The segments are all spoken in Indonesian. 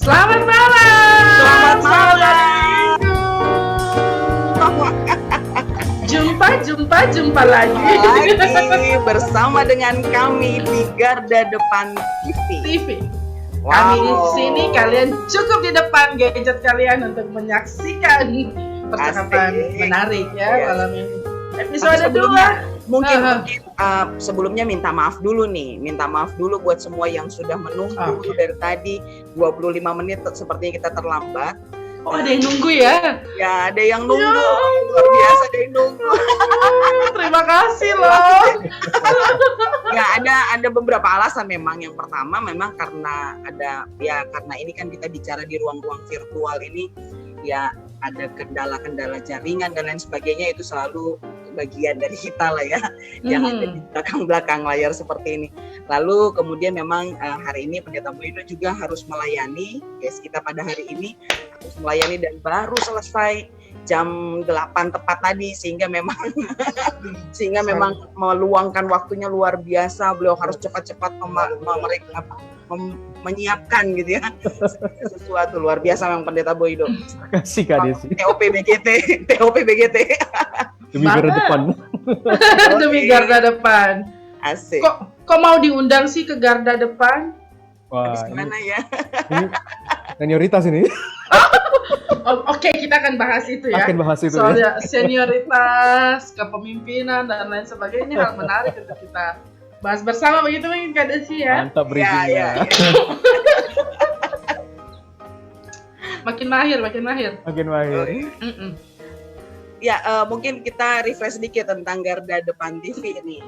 Selamat malam. Selamat malam. Jumpa lagi bersama dengan kami di Garda Depan TV. Kami di sini, kalian cukup di depan gadget kalian untuk menyaksikan percakapan menarik ya malam ini. Episode 2. Mungkin sebelumnya minta maaf dulu buat semua yang sudah menunggu dari tadi 25 menit sepertinya kita terlambat. Oh, ada yang nunggu ya? Ya, ada yang nunggu. Luar biasa ada yang nunggu. Terima kasih loh. Ya, ada beberapa alasan memang. Yang pertama memang karena karena ini kan kita bicara di ruang-ruang virtual ini, ya ada kendala-kendala jaringan dan lain sebagainya, itu selalu bagian dari kita lah ya, yang ada di belakang layar seperti ini. Lalu kemudian memang hari ini Pendeta Boido juga harus melayani guys kita pada hari ini, harus melayani dan baru selesai jam 8 tepat tadi, sehingga memang meluangkan waktunya luar biasa. Beliau harus cepat-cepat menyiapkan gitu ya sesuatu luar biasa memang Pendeta Boido. Terima kasih Kak Desi. TOP BGT Demi garda depan. Demi garda depan. Asik. Kok mau diundang sih ke garda depan? Wah, gimana ya? Ini senioritas ini. Oke, kita akan bahas itu ya. Soal senioritas, kepemimpinan dan lain sebagainya, hal menarik untuk kita bahas bersama, begitu mungkin Kak Desi ya. Mantap bridging-nya. Makin mahir. Ya, mungkin kita refresh sedikit tentang Garda Depan TV ini.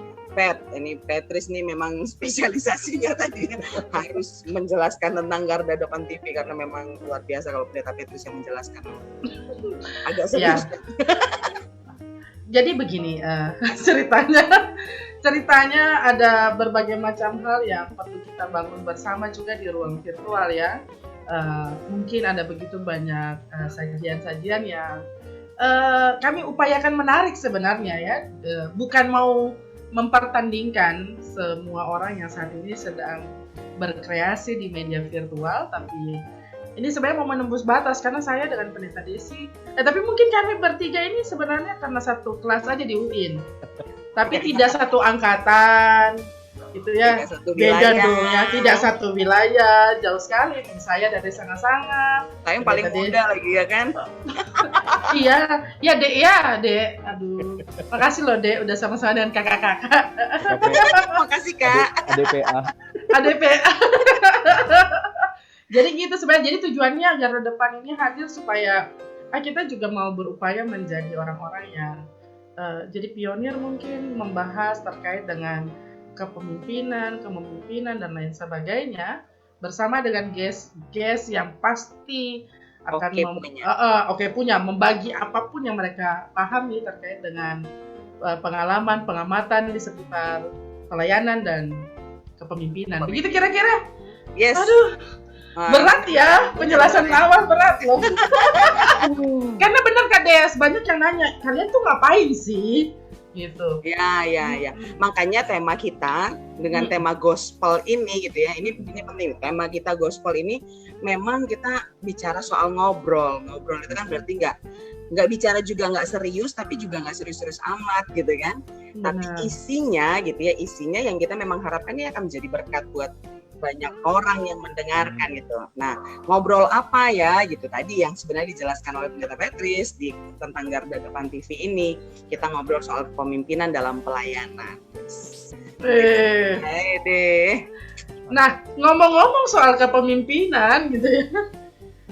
Petris ini memang spesialisasinya tadi harus menjelaskan tentang Garda Depan TV, karena memang luar biasa kalau Pendeta Petrus yang menjelaskan. Agak serius. Ya. Jadi begini ceritanya ada berbagai macam hal yang perlu kita bangun bersama juga di ruang virtual ya. Mungkin ada begitu banyak sajian-sajian yang kami upayakan menarik sebenarnya ya, bukan mau mempertandingkan semua orang yang saat ini sedang berkreasi di media virtual, tapi ini sebenarnya mau menembus batas karena saya dengan Pendeta Desi, tapi mungkin kami bertiga ini sebenarnya karena satu kelas aja di UIN, tapi tidak satu angkatan. Gitu ya, beda dong ya, tidak satu wilayah, jauh sekali. Saya dari Sanga-Sanga, saya yang paling muda lagi ya kan. Iya Dek, aduh, makasih loh Dek, udah sama-sama dengan kakak-kakak. Makasih Kak. ADPA. Jadi gitu sebenarnya, jadi tujuannya Garda Depan ini hadir supaya kita juga mau berupaya menjadi orang-orang yang jadi pionir, mungkin membahas terkait dengan kepemimpinan dan lain sebagainya bersama dengan guest yang pasti akan punya membagi apapun yang mereka pahami terkait dengan pengalaman, pengamatan di sekitar pelayanan dan kepemimpinan. Begitu kira-kira? Yes. Aduh, berat ya, penjelasan awal berat loh. Karena benar Kak Des, banyak yang nanya, kalian tuh ngapain sih? Gitu. Ya. Makanya tema kita dengan tema gospel ini gitu ya. Ini penting. Tema kita gospel ini memang kita bicara soal ngobrol. Ngobrol itu kan berarti nggak bicara juga nggak serius, tapi juga nggak serius-serius amat gitu kan. Tapi isinya yang kita memang harapkan ini akan menjadi berkat buat banyak orang yang mendengarkan gitu. Nah, ngobrol apa ya gitu tadi yang sebenarnya dijelaskan oleh Pendeta Petrus tentang Garda Depan TV ini. Kita ngobrol soal kepemimpinan dalam pelayanan. Nah, ngomong-ngomong soal kepemimpinan gitu ya.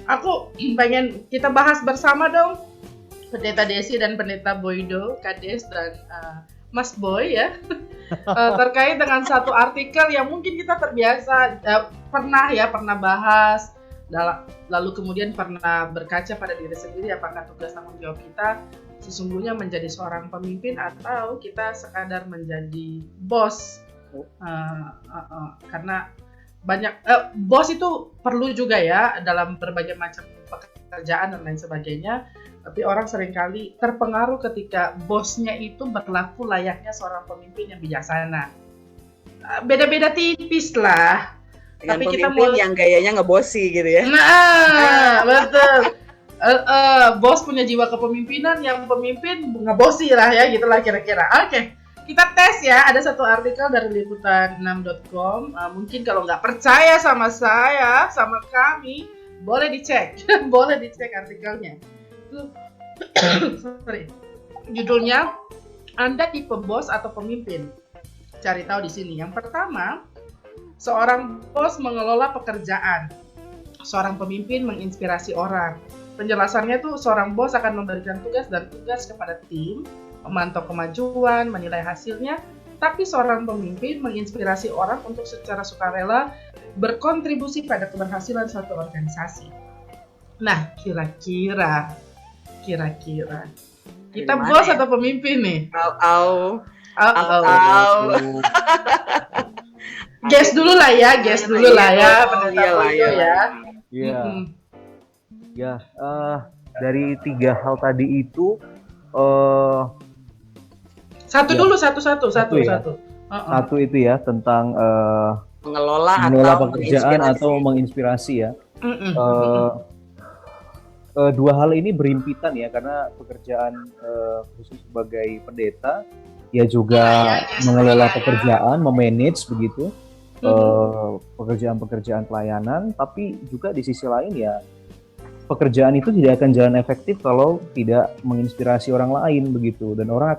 Aku pengen kita bahas bersama dong, Pendeta Desi dan Pendeta Boido, Kades dan Mas Boy ya. Terkait dengan satu artikel yang mungkin kita terbiasa pernah bahas, lalu kemudian pernah berkaca pada diri sendiri, apakah tugas tanggung jawab kita sesungguhnya menjadi seorang pemimpin atau kita sekadar menjadi bos. Karena banyak bos itu perlu juga ya dalam berbagai macam pekerjaan dan lain sebagainya. Tapi orang seringkali terpengaruh ketika bosnya itu berlaku layaknya seorang pemimpin yang bijaksana. Beda-beda tipis lah. Dengan Tapi kita pemimpin mau yang gayanya ngebosi gitu ya. Nah, betul. Bos punya jiwa kepemimpinan, yang pemimpin ngebosi lah ya, gitulah kira-kira. Oke, kita tes ya. Ada satu artikel dari liputan6.com. Mungkin kalau nggak percaya sama saya, sama kami, boleh dicek. Boleh dicek artikelnya. Sorry. Judulnya, Anda tipe bos atau pemimpin? Cari tahu di sini. Yang pertama, seorang bos mengelola pekerjaan. Seorang pemimpin menginspirasi orang. Penjelasannya tuh seorang bos akan memberikan tugas dan tugas kepada tim, memantau kemajuan, menilai hasilnya, tapi seorang pemimpin menginspirasi orang untuk secara sukarela berkontribusi pada keberhasilan suatu organisasi. Nah, kira-kira kita Gimana bos ya? atau pemimpin nih? Guess dulu lah ya, pendeta Boydo ya. Iya. Mm-mm. Ya, dari 3 hal tadi itu Satu Ya. dulu, satu. ya. Satu itu ya tentang Mengelola mengelola atau pekerjaan menginspirasi. atau menginspirasi ya. Mm-mm. Dua hal ini berimpitan ya, karena pekerjaan khusus sebagai pendeta ya juga mengelola pekerjaan, memanage begitu pekerjaan-pekerjaan pelayanan, tapi juga di sisi lain ya pekerjaan itu tidak akan jalan efektif kalau tidak menginspirasi orang lain begitu, dan orang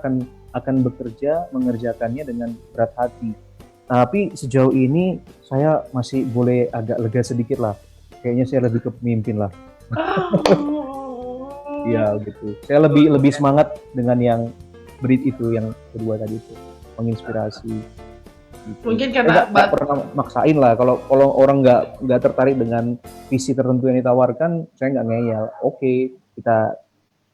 akan bekerja mengerjakannya dengan berat hati. Tapi sejauh ini saya masih boleh agak lega sedikit lah. Kayaknya saya lebih ke pemimpin lah. Iya gitu. Saya lebih semangat dengan yang berit itu, yang kedua tadi itu, menginspirasi. Gitu. Mungkin karena nggak pernah maksain lah. Kalau orang nggak tertarik dengan visi tertentu yang ditawarkan, saya nggak ngeyel. Oke, kita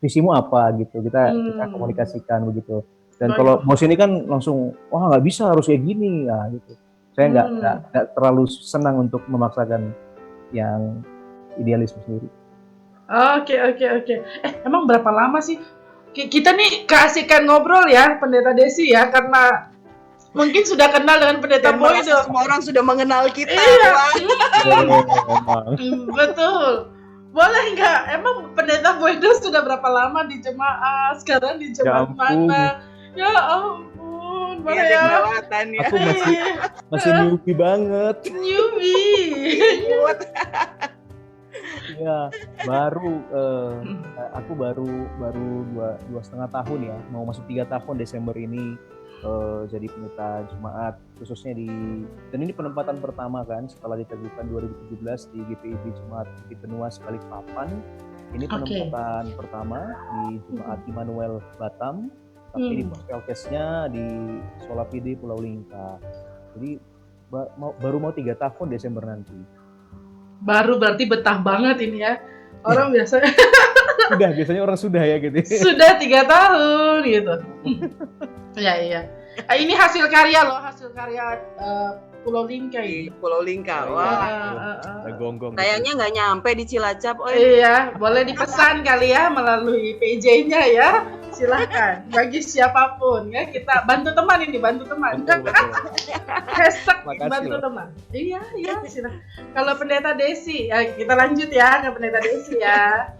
visimu apa gitu. Kita komunikasikan begitu. Dan kalau bos ini kan langsung, wah nggak bisa, harus kayak gini, nah gitu. Saya nggak terlalu senang untuk memaksakan yang idealisme sendiri. Oke. Emang berapa lama sih kita nih keasikan ngobrol ya, Pendeta Desi ya, karena mungkin sudah kenal dengan Pendeta Dan Boydo. semua orang sudah mengenal kita. Iya. Emang. Betul. Boleh nggak? Emang Pendeta Boydo sudah berapa lama di jemaat? Sekarang di jemaat mana? Ya ampun, boleh Ada ya? kelewatan ya. Aku masih newbie banget. Newbie. Ya, aku baru 2,5 tahun ya, mau masuk 3 tahun Desember ini jadi pendeta jemaat, khususnya dan ini penempatan pertama kan setelah diteguhkan 2017 di GPIB Jemaat di Benua Balikpapan. Ini penempatan pertama di Jemaat Immanuel Batam, tapi di Poskelkesnya di Solapide Pulau Lingka. Jadi baru mau 3 tahun Desember nanti. Baru berarti betah banget ini ya. Orang biasanya biasanya orang sudah ya gitu. sudah 3 tahun gitu. Iya. Ini hasil karya Pulau Lingka Di ini. Pulau Lingka. Wah. Gonggong. Sayangnya nggak nyampe di Cilacap. Iya, boleh dipesan kali ya melalui PJ-nya ya. Silakan bagi siapapun ya, kita bantu teman. Betul. Hashtag Makasih bantu loh. teman. Iya, silakan. Kalau Pendeta Desi, ya kita lanjut ya ke Pendeta Desi ya.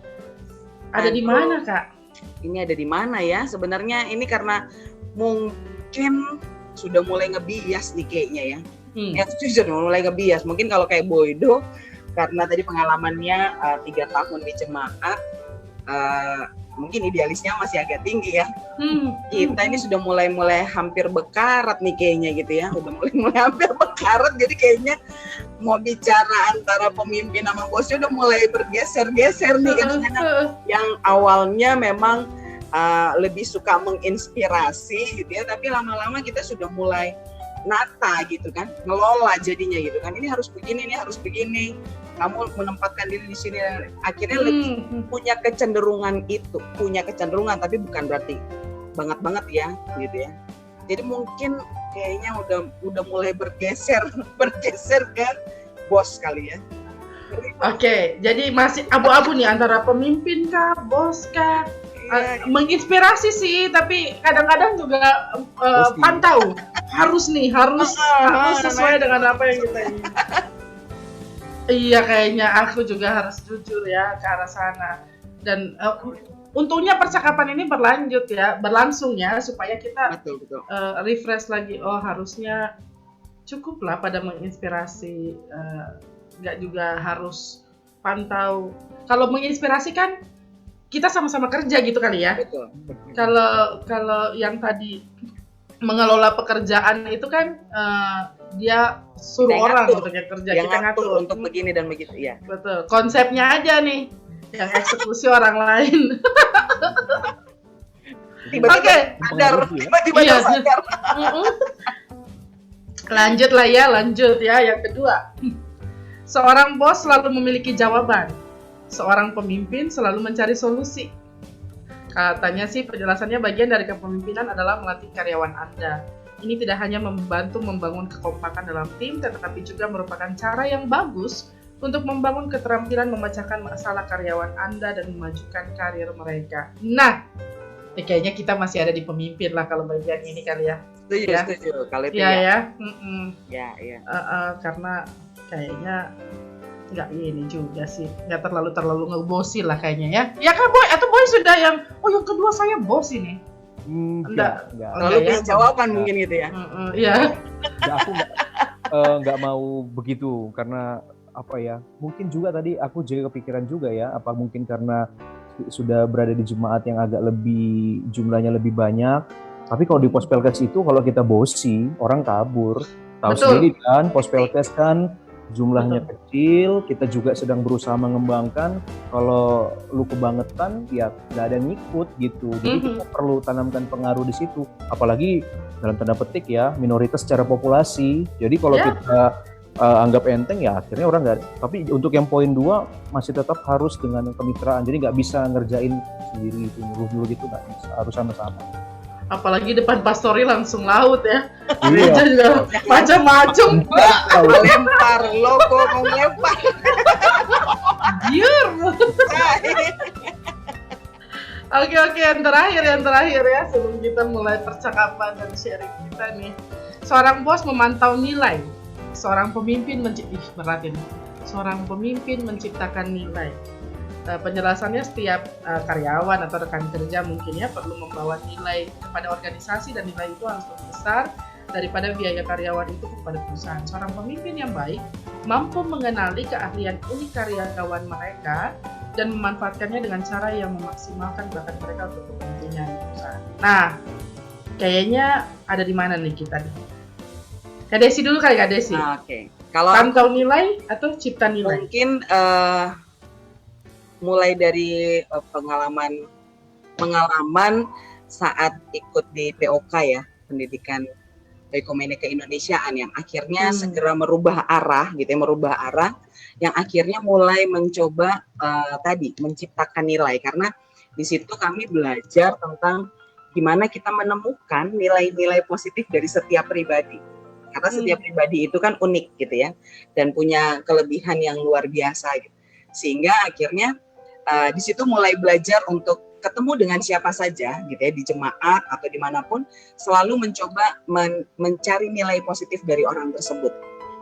Ada di mana, Kak? Ini ada di mana ya? Sebenarnya ini karena mungkin sudah mulai ngebias nih kayaknya ya. Ya sudah mulai ngebias. Mungkin kalau kayak Boydo, karena tadi pengalamannya 3 tahun di jemaat, mungkin idealisnya masih agak tinggi ya. Kita ini sudah mulai hampir bekarat nih kayaknya gitu ya. Udah mulai hampir bekarat, jadi kayaknya mau bicara antara pemimpin sama bosnya udah mulai bergeser-geser nih kan. Yang awalnya memang lebih suka menginspirasi gitu ya, tapi lama-lama kita sudah mulai nata gitu kan, ngelola jadinya gitu kan. Ini harus begini, kamu menempatkan diri di sini, akhirnya lebih punya kecenderungan tapi bukan berarti banget ya gitu ya. Jadi mungkin kayaknya udah mulai bergeser ke bos kali ya. Oke, jadi masih abu-abu nih antara pemimpin kah, bos kah? Menginspirasi sih, tapi kadang-kadang juga pantau. Harus sesuai dengan apa yang kita ingin. Iya, kayaknya aku juga harus jujur ya ke arah sana. Dan untungnya percakapan ini berlangsung ya, supaya kita Betul betul. refresh lagi. Oh, harusnya cukuplah pada menginspirasi, nggak juga harus pantau. Kalau menginspirasi kan kita sama-sama kerja gitu kali ya. Betul. Kalau yang tadi mengelola pekerjaan itu kan dia suruh Kita orang ngatur. untuk yang kerja, Yang kita ngatur ngatur. untuk begini dan begitu ya. Betul. Konsepnya aja nih yang eksekusi orang lain. Tiba-tiba Oke. sadar, Mempengaruhi ya. tiba-tiba Iya. sadar. Lanjut ya yang kedua. Seorang bos selalu memiliki jawaban. Seorang pemimpin selalu mencari solusi. Katanya sih penjelasannya bagian dari kepemimpinan adalah melatih karyawan Anda. Ini tidak hanya membantu membangun kekompakan dalam tim, tetapi juga merupakan cara yang bagus untuk membangun keterampilan memecahkan masalah karyawan Anda dan memajukan karir mereka. Nah, kayaknya kita masih ada di pemimpin lah kalau bagian ini kali ya. Setuju, Ya. setuju. Kalau itu Iya ya. ya. Ya. Karena kayaknya nggak ini juga sih, nggak terlalu ngebosi lah kayaknya ya. Ya kan Boy, atau Boy sudah yang kedua saya bos ini. Enggak. Lalu ya. punya jawaban mungkin gitu ya. Iya. Aku nggak mau begitu karena apa ya? Mungkin juga tadi aku juga kepikiran juga ya. Apa mungkin karena sudah berada di jemaat yang agak lebih jumlahnya lebih banyak. Tapi kalau di Pospelkes itu kalau kita bosi orang kabur. Tahu Betul. sendiri kan Pospelkes kan jumlahnya kecil, kita juga sedang berusaha mengembangkan. Kalau lu kebangetan, ya nggak ada yang ngikut gitu. Jadi kita perlu tanamkan pengaruh di situ. Apalagi dalam tanda petik ya, minoritas secara populasi. Jadi kalau kita anggap enteng, ya akhirnya orang nggak. Tapi untuk yang poin 2 masih tetap harus dengan kemitraan. Jadi nggak bisa ngerjain sendiri itu, nyuruh gitu nggak bisa. Harus sama-sama. Apalagi depan pastori langsung laut ya. Iya. Gereja juga macam-macam. Lempar logo, mau lempar. Biar. Oke, yang terakhir ya sebelum kita mulai percakapan dan sharing kita nih. Seorang bos memantau nilai. Seorang pemimpin Seorang pemimpin menciptakan nilai. Penjelasannya setiap karyawan atau rekan kerja mungkin ya perlu membawa nilai kepada organisasi dan nilai itu harus lebih besar daripada biaya karyawan itu kepada perusahaan. Seorang pemimpin yang baik mampu mengenali keahlian unik karyawan mereka dan memanfaatkannya dengan cara yang memaksimalkan bakat mereka untuk kepentingan perusahaan. Nah, kayaknya ada di mana nih kita nih? Kak Desi dulu kali, Kak Desi. Oke. Kalau Pantau nilai atau cipta nilai? mungkin mulai dari pengalaman saat ikut di POK ya, pendidikan Ekonomi Keindonesiaan yang akhirnya segera merubah arah yang akhirnya mulai mencoba tadi menciptakan nilai, karena di situ kami belajar tentang gimana kita menemukan nilai-nilai positif dari setiap pribadi, karena setiap pribadi itu kan unik gitu ya dan punya kelebihan yang luar biasa gitu. Sehingga akhirnya di situ mulai belajar untuk ketemu dengan siapa saja gitu ya, di jemaat atau dimanapun, selalu mencoba mencari nilai positif dari orang tersebut.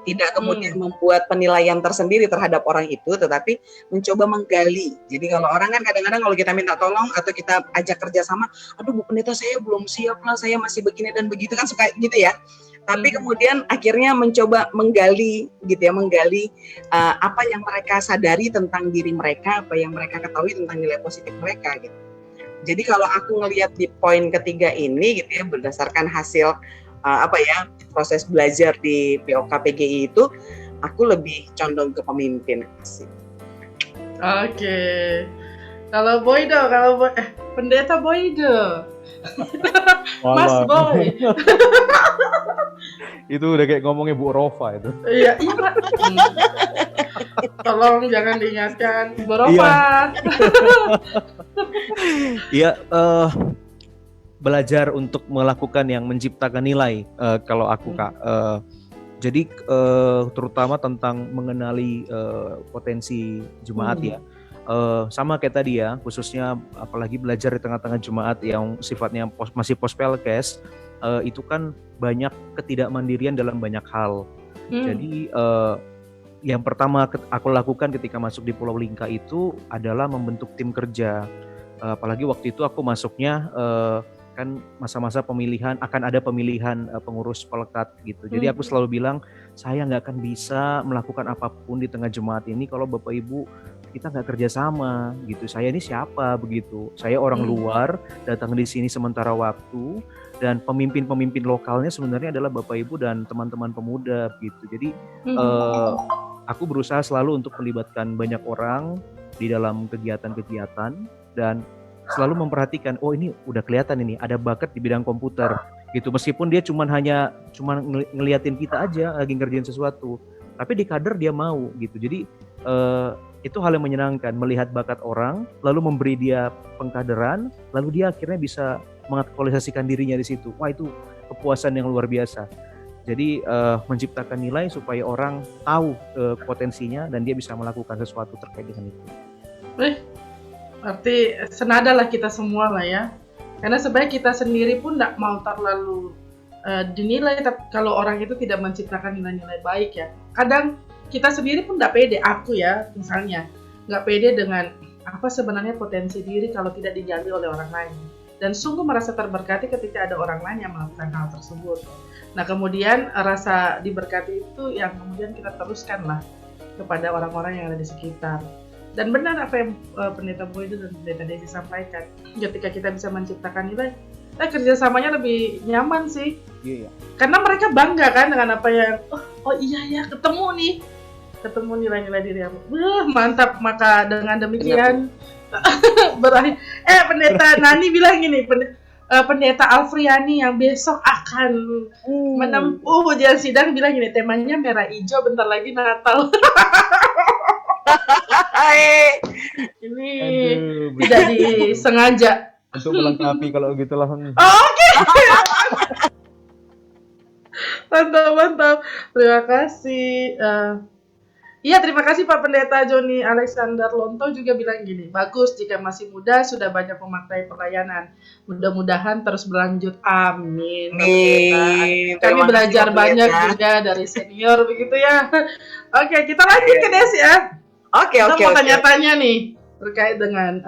Tidak kemudian membuat penilaian tersendiri terhadap orang itu, tetapi mencoba menggali. Jadi kalau orang kan kadang-kadang kalau kita minta tolong atau kita ajak kerjasama, aduh Bu Pendeta saya belum siap lah, saya masih begini dan begitu kan, suka gitu ya. Tapi kemudian akhirnya mencoba menggali gitu ya, apa yang mereka sadari tentang diri mereka, apa yang mereka ketahui tentang nilai positif mereka gitu. Jadi kalau aku ngelihat di poin ketiga ini gitu ya, berdasarkan hasil proses belajar di POK PGI itu, aku lebih condong ke pemimpin sih. Oke. Kalau Pendeta Boydo. Mas Boy. Itu udah kayak ngomongnya Bu Rofa itu. Iya, Pak. Tolong jangan diingatkan Bu Rofa. Iya, belajar untuk melakukan yang menciptakan nilai. Kalau aku Kak, jadi terutama tentang mengenali potensi jemaat ya. Sama kayak tadi ya, khususnya apalagi belajar di tengah-tengah jemaat yang sifatnya masih Pospelkes, itu kan banyak ketidakmandirian dalam banyak hal. Jadi yang pertama aku lakukan ketika masuk di Pulau Lingka itu adalah membentuk tim kerja. Apalagi waktu itu aku masuknya kan masa-masa pemilihan, akan ada pemilihan pengurus Pelkat gitu. Jadi aku selalu bilang, saya nggak akan bisa melakukan apapun di tengah jemaat ini kalau Bapak Ibu kita nggak kerjasama gitu. Saya ini siapa begitu? Saya orang luar datang di sini sementara waktu, dan pemimpin-pemimpin lokalnya sebenarnya adalah Bapak Ibu dan teman-teman pemuda gitu. Jadi aku berusaha selalu untuk melibatkan banyak orang di dalam kegiatan-kegiatan dan selalu memperhatikan, oh ini udah kelihatan ini ada bakat di bidang komputer gitu, meskipun dia cuma ngeliatin kita aja lagi ngerjain sesuatu, tapi di kader dia mau gitu. Jadi itu hal yang menyenangkan, melihat bakat orang lalu memberi dia pengkaderan, lalu dia akhirnya bisa mengaktualisasikan dirinya di situ. Wah, itu kepuasan yang luar biasa. Jadi menciptakan nilai supaya orang tahu potensinya dan dia bisa melakukan sesuatu terkait dengan itu. Berarti senada lah kita semua lah ya. Karena sebenarnya kita sendiri pun tidak mau terlalu dinilai kalau orang itu tidak menciptakan nilai-nilai baik ya. Kadang kita sendiri pun tidak pede, aku ya misalnya, nggak pede dengan apa sebenarnya potensi diri kalau tidak digali oleh orang lain. Dan sungguh merasa terberkati ketika ada orang lain yang melakukan hal tersebut. Nah kemudian rasa diberkati itu yang kemudian kita teruskan lah kepada orang-orang yang ada di sekitar. Dan benar apa yang Pendeta Boydo dan Pendeta Desi sampaikan, ketika kita bisa menciptakan nilai, kerjasamanya lebih nyaman sih. Iya. Karena mereka bangga kan dengan apa yang, oh iya ya ketemu nilai-nilai diri aku. Mantap, maka dengan demikian berakhir. Pendeta Nani bilang gini, Pendeta Alfriani yang besok akan menempuh ujian sidang bilang gini, temanya merah hijau, bentar lagi Natal. Ini tidak disengaja. Untuk melengkapi kalau gitu lah. Oke. Mantap. Terima kasih. Iya, terima kasih Pak Pendeta Joni Alexander Lonto juga bilang gini, bagus jika masih muda sudah banyak memakai pelayanan. Mudah-mudahan terus berlanjut. Amin. Kami belajar banyak juga dari senior begitu ya. Oke, kita lanjut ke Desi ya. Oke. Mau tanya-tanya nih terkait dengan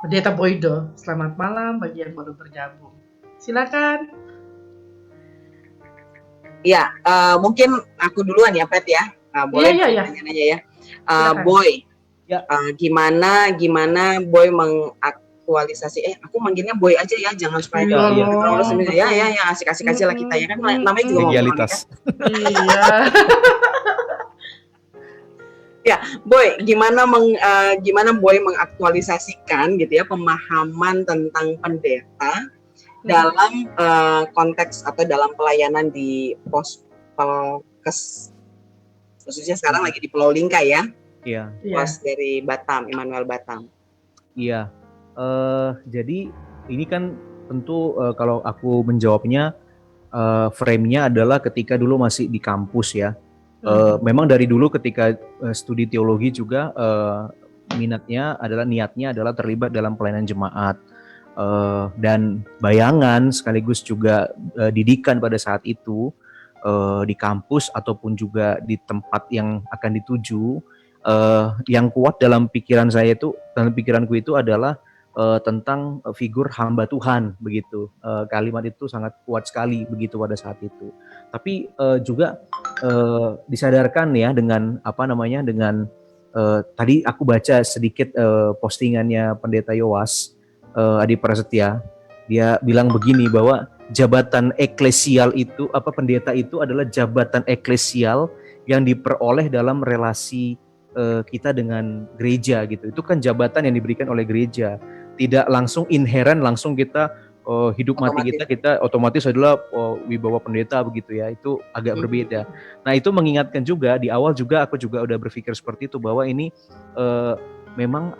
Pendeta Boydo. Selamat malam bagi yang baru bergabung. Silakan. Ya, mungkin aku duluan ya, Pet ya. Boleh tanya-tanya ya. Boy, gimana Boy mengaktualisasi? Aku manggilnya Boy aja ya, jangan supaya terus ya asik-asik aja lah kita ya kan. Namanya juga loyalitas. Iya. Ya, Boy, gimana Boy mengaktualisasikan gitu ya pemahaman tentang pendeta dalam konteks atau dalam pelayanan di Pospelkes, khususnya sekarang lagi di Pulau Lingka ya? Iya. Pos dari Batam, Immanuel Batam. Iya. Jadi ini kan tentu kalau aku menjawabnya frame-nya adalah ketika dulu masih di kampus ya. Memang dari dulu ketika studi teologi juga niatnya adalah terlibat dalam pelayanan jemaat dan bayangan sekaligus juga didikan pada saat itu di kampus ataupun juga di tempat yang akan dituju, yang kuat dalam pikiranku itu adalah tentang figur hamba Tuhan begitu. Kalimat itu sangat kuat sekali begitu pada saat itu. Tapi juga disadarkan ya dengan tadi aku baca sedikit postingannya Pendeta Yowas Adi Prasetya. Dia bilang begini bahwa jabatan eklesial itu pendeta itu adalah jabatan eklesial yang diperoleh dalam relasi kita dengan gereja gitu. Itu kan jabatan yang diberikan oleh gereja. Tidak langsung inheren langsung kita hidup mati kita otomatis adalah wibawa pendeta begitu ya. Itu agak berbeda. Nah, itu mengingatkan juga di awal juga aku juga udah berpikir seperti itu bahwa ini memang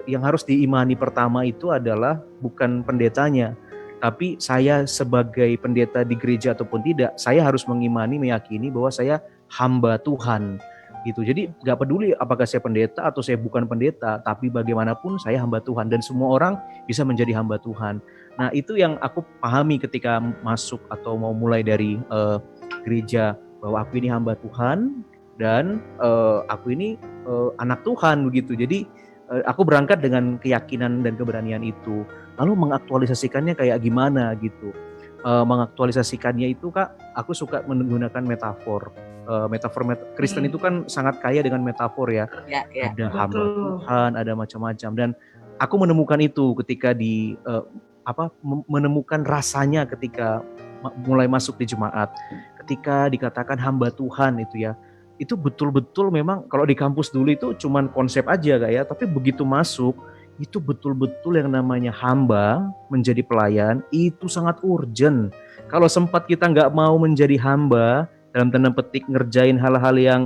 yang harus diimani pertama itu adalah bukan pendetanya, tapi saya sebagai pendeta di gereja ataupun tidak, saya harus meyakini bahwa saya hamba Tuhan gitu. Jadi nggak peduli apakah saya pendeta atau saya bukan pendeta, tapi bagaimanapun saya hamba Tuhan dan semua orang bisa menjadi hamba Tuhan. Nah, itu yang aku pahami ketika masuk atau mau mulai dari gereja, bahwa aku ini hamba Tuhan dan aku ini anak Tuhan begitu. Jadi aku berangkat dengan keyakinan dan keberanian itu. Lalu mengaktualisasikannya kayak gimana gitu. Mengaktualisasikannya itu Kak, aku suka menggunakan metafor. Kristen itu kan sangat kaya dengan metafor ya. Ya, ya. Ada hamba Betul. Tuhan, ada macam-macam, dan aku menemukan itu ketika menemukan rasanya ketika mulai masuk di jemaat. Ketika dikatakan hamba Tuhan itu ya, itu betul-betul memang kalau di kampus dulu itu cuman konsep aja Kak ya, tapi begitu masuk itu betul-betul yang namanya hamba menjadi pelayan itu sangat urgent. Kalau sempat kita nggak mau menjadi hamba, dalam tanda petik ngerjain hal-hal yang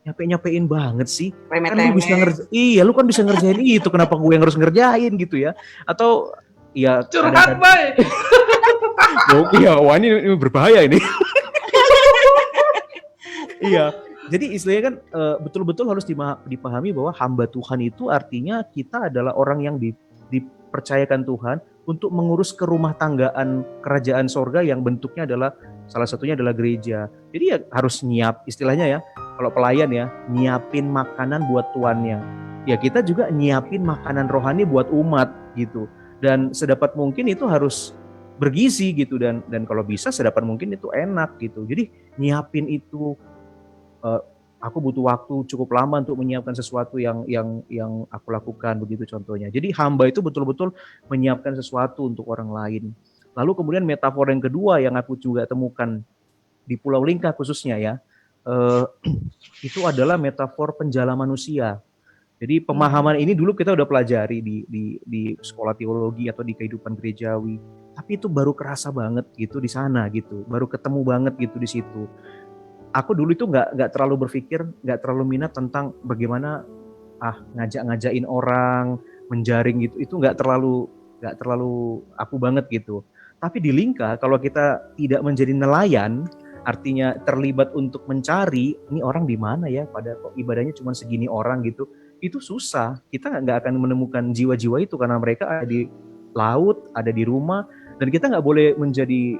nyapein banget sih. Kan lu bisa lu kan bisa ngerjain itu, kenapa gue yang harus ngerjain gitu ya? Atau ya Curhat, Bay. Oh iya, wah ini berbahaya ini. Iya. Jadi istilahnya kan betul-betul harus dipahami bahwa hamba Tuhan itu artinya kita adalah orang yang dipercayakan Tuhan untuk mengurus kerumah tanggaan kerajaan sorga yang bentuknya adalah salah satunya adalah gereja. Jadi ya harus nyiap, istilahnya ya, kalau pelayan ya, nyiapin makanan buat tuannya. Ya kita juga nyiapin makanan rohani buat umat gitu. Dan sedapat mungkin itu harus bergizi gitu, dan kalau bisa sedapat mungkin itu enak gitu. Jadi nyiapin itu, aku butuh waktu cukup lama untuk menyiapkan sesuatu yang aku lakukan begitu contohnya. Jadi hamba itu betul-betul menyiapkan sesuatu untuk orang lain. Lalu kemudian metafor yang kedua yang aku juga temukan di Pulau Lingkah khususnya ya, itu adalah metafor penjala manusia. Jadi pemahaman ini dulu kita udah pelajari di sekolah teologi atau di kehidupan gerejawi, tapi itu baru kerasa banget gitu di sana gitu, baru ketemu banget gitu di situ. Aku dulu itu nggak terlalu berpikir, nggak terlalu minat tentang bagaimana ngajain orang, menjaring gitu, itu nggak terlalu aku banget gitu. Tapi di Lingkah kalau kita tidak menjadi nelayan, artinya terlibat untuk mencari ini orang di mana ya, pada kok ibadahnya cuma segini orang gitu, itu susah. Kita nggak akan menemukan jiwa-jiwa itu karena mereka ada di laut, ada di rumah, dan kita nggak boleh menjadi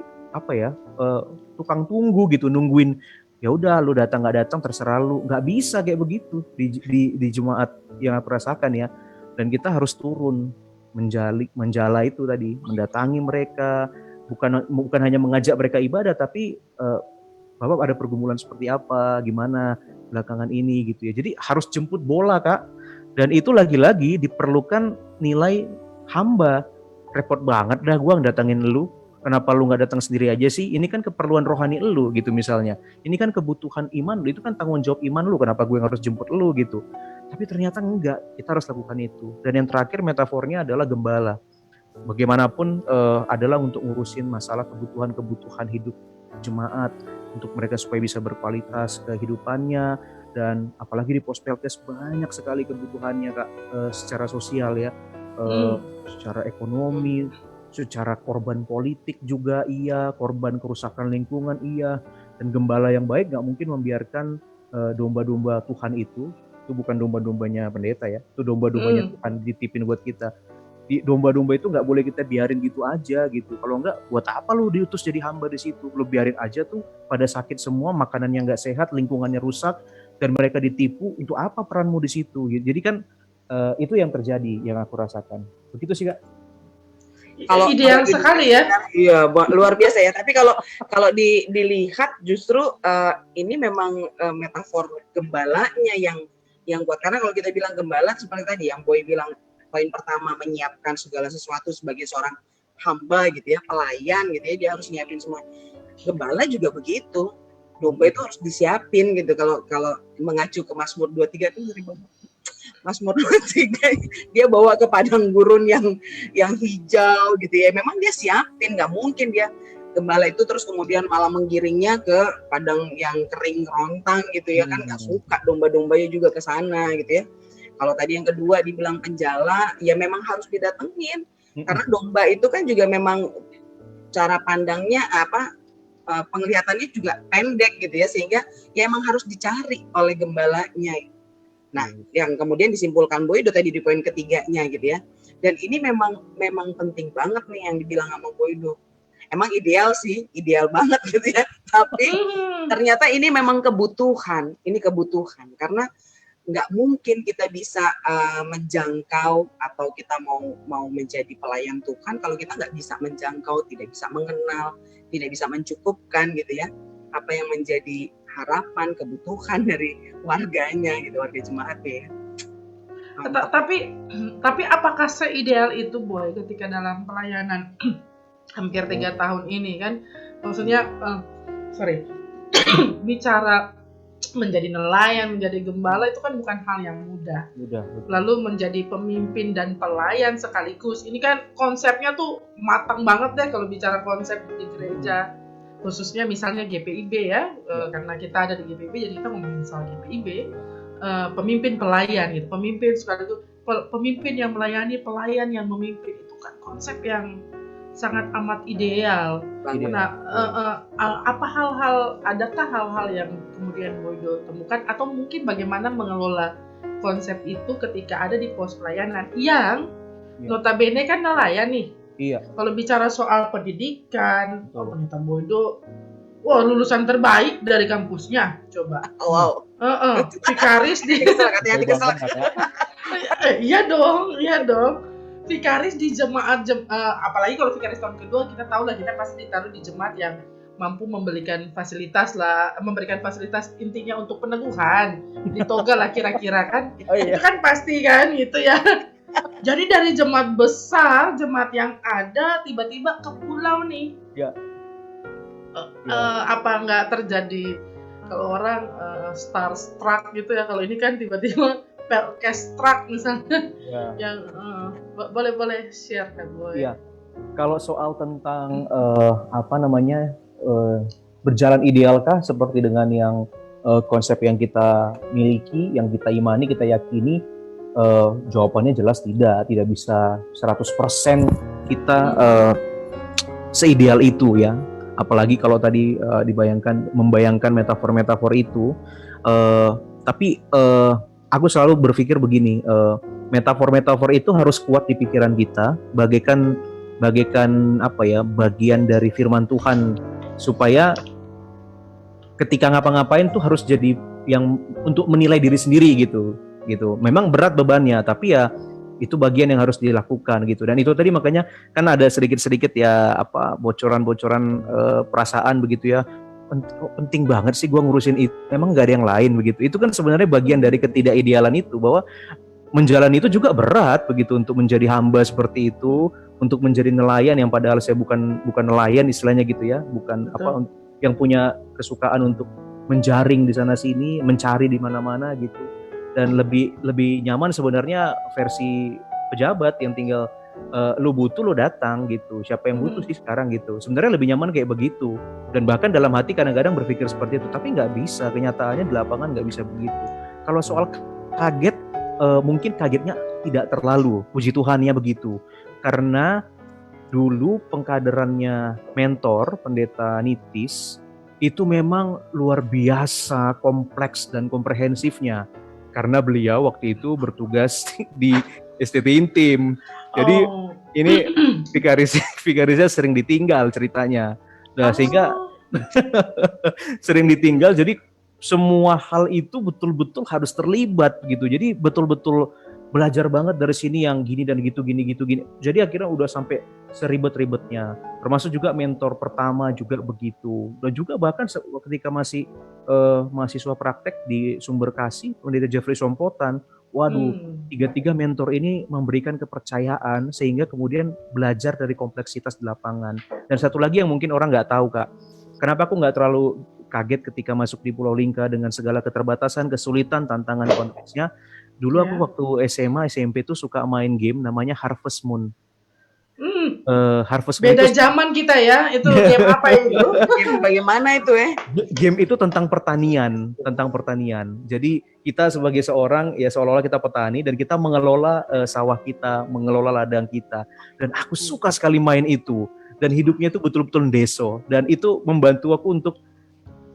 tukang tunggu gitu, nungguin ya udah lu datang nggak datang terserah lu, nggak bisa kayak begitu di jemaat yang aku rasakan ya. Dan kita harus turun menjala itu tadi, mendatangi mereka, bukan hanya mengajak mereka ibadah, tapi Bapak ada pergumulan seperti apa, gimana belakangan ini gitu ya. Jadi harus jemput bola Kak, dan itu lagi-lagi diperlukan nilai hamba. Repot banget dah gua datangin lu, kenapa lu nggak datang sendiri aja sih? Ini kan keperluan rohani lu gitu misalnya, ini kan kebutuhan iman lu, itu kan tanggung jawab iman lu, kenapa gue harus jemput lu gitu. Tapi ternyata enggak, kita harus lakukan itu. Dan yang terakhir metafornya adalah gembala. Bagaimanapun adalah untuk ngurusin masalah kebutuhan hidup jemaat, untuk mereka supaya bisa berkualitas kehidupannya. Dan apalagi di Pospelkes banyak sekali kebutuhannya Kak, secara sosial ya, secara ekonomi, secara korban politik juga iya, korban kerusakan lingkungan iya. Dan gembala yang baik gak mungkin membiarkan domba-domba Tuhan itu bukan domba-dombanya pendeta ya, itu domba-dombanya Tuhan dititipin buat kita. Di domba-domba itu nggak boleh kita biarin gitu aja gitu. Kalau nggak, buat apa lu diutus jadi hamba di situ? Lu biarin aja tuh pada sakit semua, makanannya nggak sehat, lingkungannya rusak, dan mereka ditipu. Untuk apa peranmu di situ? Jadi kan itu yang terjadi, yang aku rasakan. Begitu sih Kak. Kalau ideal sekali ya. Iya, luar biasa ya. Tapi kalau dilihat justru ini memang metafor gembalanya yang buat, karena kalau kita bilang gembala seperti tadi yang Boy bilang, poin pertama menyiapkan segala sesuatu sebagai seorang hamba gitu ya, pelayan gitu ya, dia harus nyiapin semua. Gembala juga begitu, domba itu harus disiapin gitu. Kalau mengacu ke Mazmur 23 itu Mazmur 23 dia bawa ke padang gurun yang hijau gitu ya, memang dia siapin, nggak mungkin dia gembala itu terus kemudian malah menggiringnya ke padang yang kering rontang gitu ya, kan nggak suka domba-dombanya juga ke sana gitu ya. Kalau tadi yang kedua dibilang penjala, ya memang harus didatengin, karena domba itu kan juga memang cara pandangnya penglihatannya juga pendek gitu ya, sehingga ya emang harus dicari oleh gembalanya. Nah, yang kemudian disimpulkan Boy itu tadi di poin ketiganya gitu ya. Dan ini memang penting banget nih yang dibilang sama Boy itu. emang ideal sih, ideal banget gitu ya. Tapi ternyata ini memang kebutuhan, karena nggak mungkin kita bisa menjangkau atau kita mau menjadi pelayan Tuhan kalau kita nggak bisa menjangkau, tidak bisa mengenal, tidak bisa mencukupkan gitu ya apa yang menjadi harapan, kebutuhan dari warganya gitu, warga jemaatnya. Tapi apakah seideal itu Boy ketika dalam pelayanan hampir 3 tahun ini kan, maksudnya bicara menjadi nelayan, menjadi gembala itu kan bukan hal yang mudah. Lalu menjadi pemimpin dan pelayan sekaligus, ini kan konsepnya tuh matang banget deh kalau bicara konsep di gereja, khususnya misalnya GPIB ya, karena kita ada di GPIB jadi kita ngomongin soal GPIB. Pemimpin pelayan gitu, pemimpin sekaligus pemimpin yang melayani, pelayan yang memimpin, itu kan konsep yang sangat amat ideal. Nah, adakah hal-hal yang kemudian Boydo temukan atau mungkin bagaimana mengelola konsep itu ketika ada di pos pelayanan yang notabene kan nelayan nih. Iya. Kalau bicara soal pendidikan, ternyata Boydo lulusan terbaik dari kampusnya, coba. Wow. Vikaris di Iya dong. Vikaris di jemaat apalagi kalau vikaris tahun kedua, kita tahu lah kita pasti ditaruh di jemaat yang mampu memberikan fasilitas intinya untuk peneguhan di toga lah kira-kira kan. Itu kan pasti kan gitu ya. Jadi dari jemaat besar, jemaat yang ada tiba-tiba ke pulau nih. Apa nggak terjadi kalau orang starstruck gitu ya, kalau ini kan tiba-tiba pelkestruck misalnya, yang boleh share kan Boy? Iya, kalau soal tentang berjalan idealkah seperti dengan yang konsep yang kita miliki, yang kita imani, kita yakini, jawabannya jelas tidak bisa 100% kita seideal itu ya. Apalagi kalau tadi membayangkan metafor-metafor itu, tapi aku selalu berpikir begini, metafor-metafor itu harus kuat di pikiran kita, bagaikan bagian dari firman Tuhan, supaya ketika ngapa-ngapain tuh harus jadi yang untuk menilai diri sendiri gitu. Memang berat bebannya, tapi ya itu bagian yang harus dilakukan gitu. Dan itu tadi makanya kan ada sedikit-sedikit bocoran-bocoran perasaan begitu ya. Penting banget sih gue ngurusin itu, emang nggak ada yang lain begitu. Itu kan sebenarnya bagian dari ketidakidealan itu, bahwa menjalani itu juga berat begitu, untuk menjadi hamba seperti itu, untuk menjadi nelayan yang padahal saya bukan nelayan istilahnya gitu ya, bukan yang punya kesukaan untuk menjaring di sana sini, mencari di mana-mana gitu. Dan lebih nyaman sebenarnya versi pejabat yang tinggal lu butuh lu datang gitu. Siapa yang butuh sih sekarang gitu. Sebenarnya lebih nyaman kayak begitu. Dan bahkan dalam hati kadang-kadang berpikir seperti itu, tapi nggak bisa, kenyataannya di lapangan nggak bisa begitu. Kalau soal kaget, mungkin kagetnya tidak terlalu, puji Tuhannya begitu. Karena dulu pengkaderannya mentor pendeta Nitis itu memang luar biasa kompleks dan komprehensifnya. Karena beliau waktu itu bertugas di STT Intim. Jadi ini vikarisnya sering ditinggal ceritanya. Nah, sehingga sering ditinggal, jadi semua hal itu betul-betul harus terlibat gitu. Jadi betul-betul belajar banget dari sini yang gini dan gitu gini. Jadi akhirnya udah sampai seribet-ribetnya. Termasuk juga mentor pertama juga begitu. Dan juga bahkan ketika masih mahasiswa praktek di Sumber Kasih, Pendeta Jeffrey Sompotan, waduh, tiga mentor ini memberikan kepercayaan sehingga kemudian belajar dari kompleksitas di lapangan. Dan satu lagi yang mungkin orang nggak tahu, Kak, kenapa aku nggak terlalu kaget ketika masuk di Pulau Lingka dengan segala keterbatasan, kesulitan, tantangan konteksnya. Dulu aku waktu SMA, SMP tuh suka main game namanya Harvest Moon. Harvest Moon beda zaman kita ya, itu game apa itu? Game bagaimana itu ya? Game itu tentang pertanian. Jadi kita sebagai seorang, ya seolah-olah kita petani dan kita mengelola sawah kita, mengelola ladang kita. Dan aku suka sekali main itu. Dan hidupnya itu betul-betul deso. Dan itu membantu aku untuk,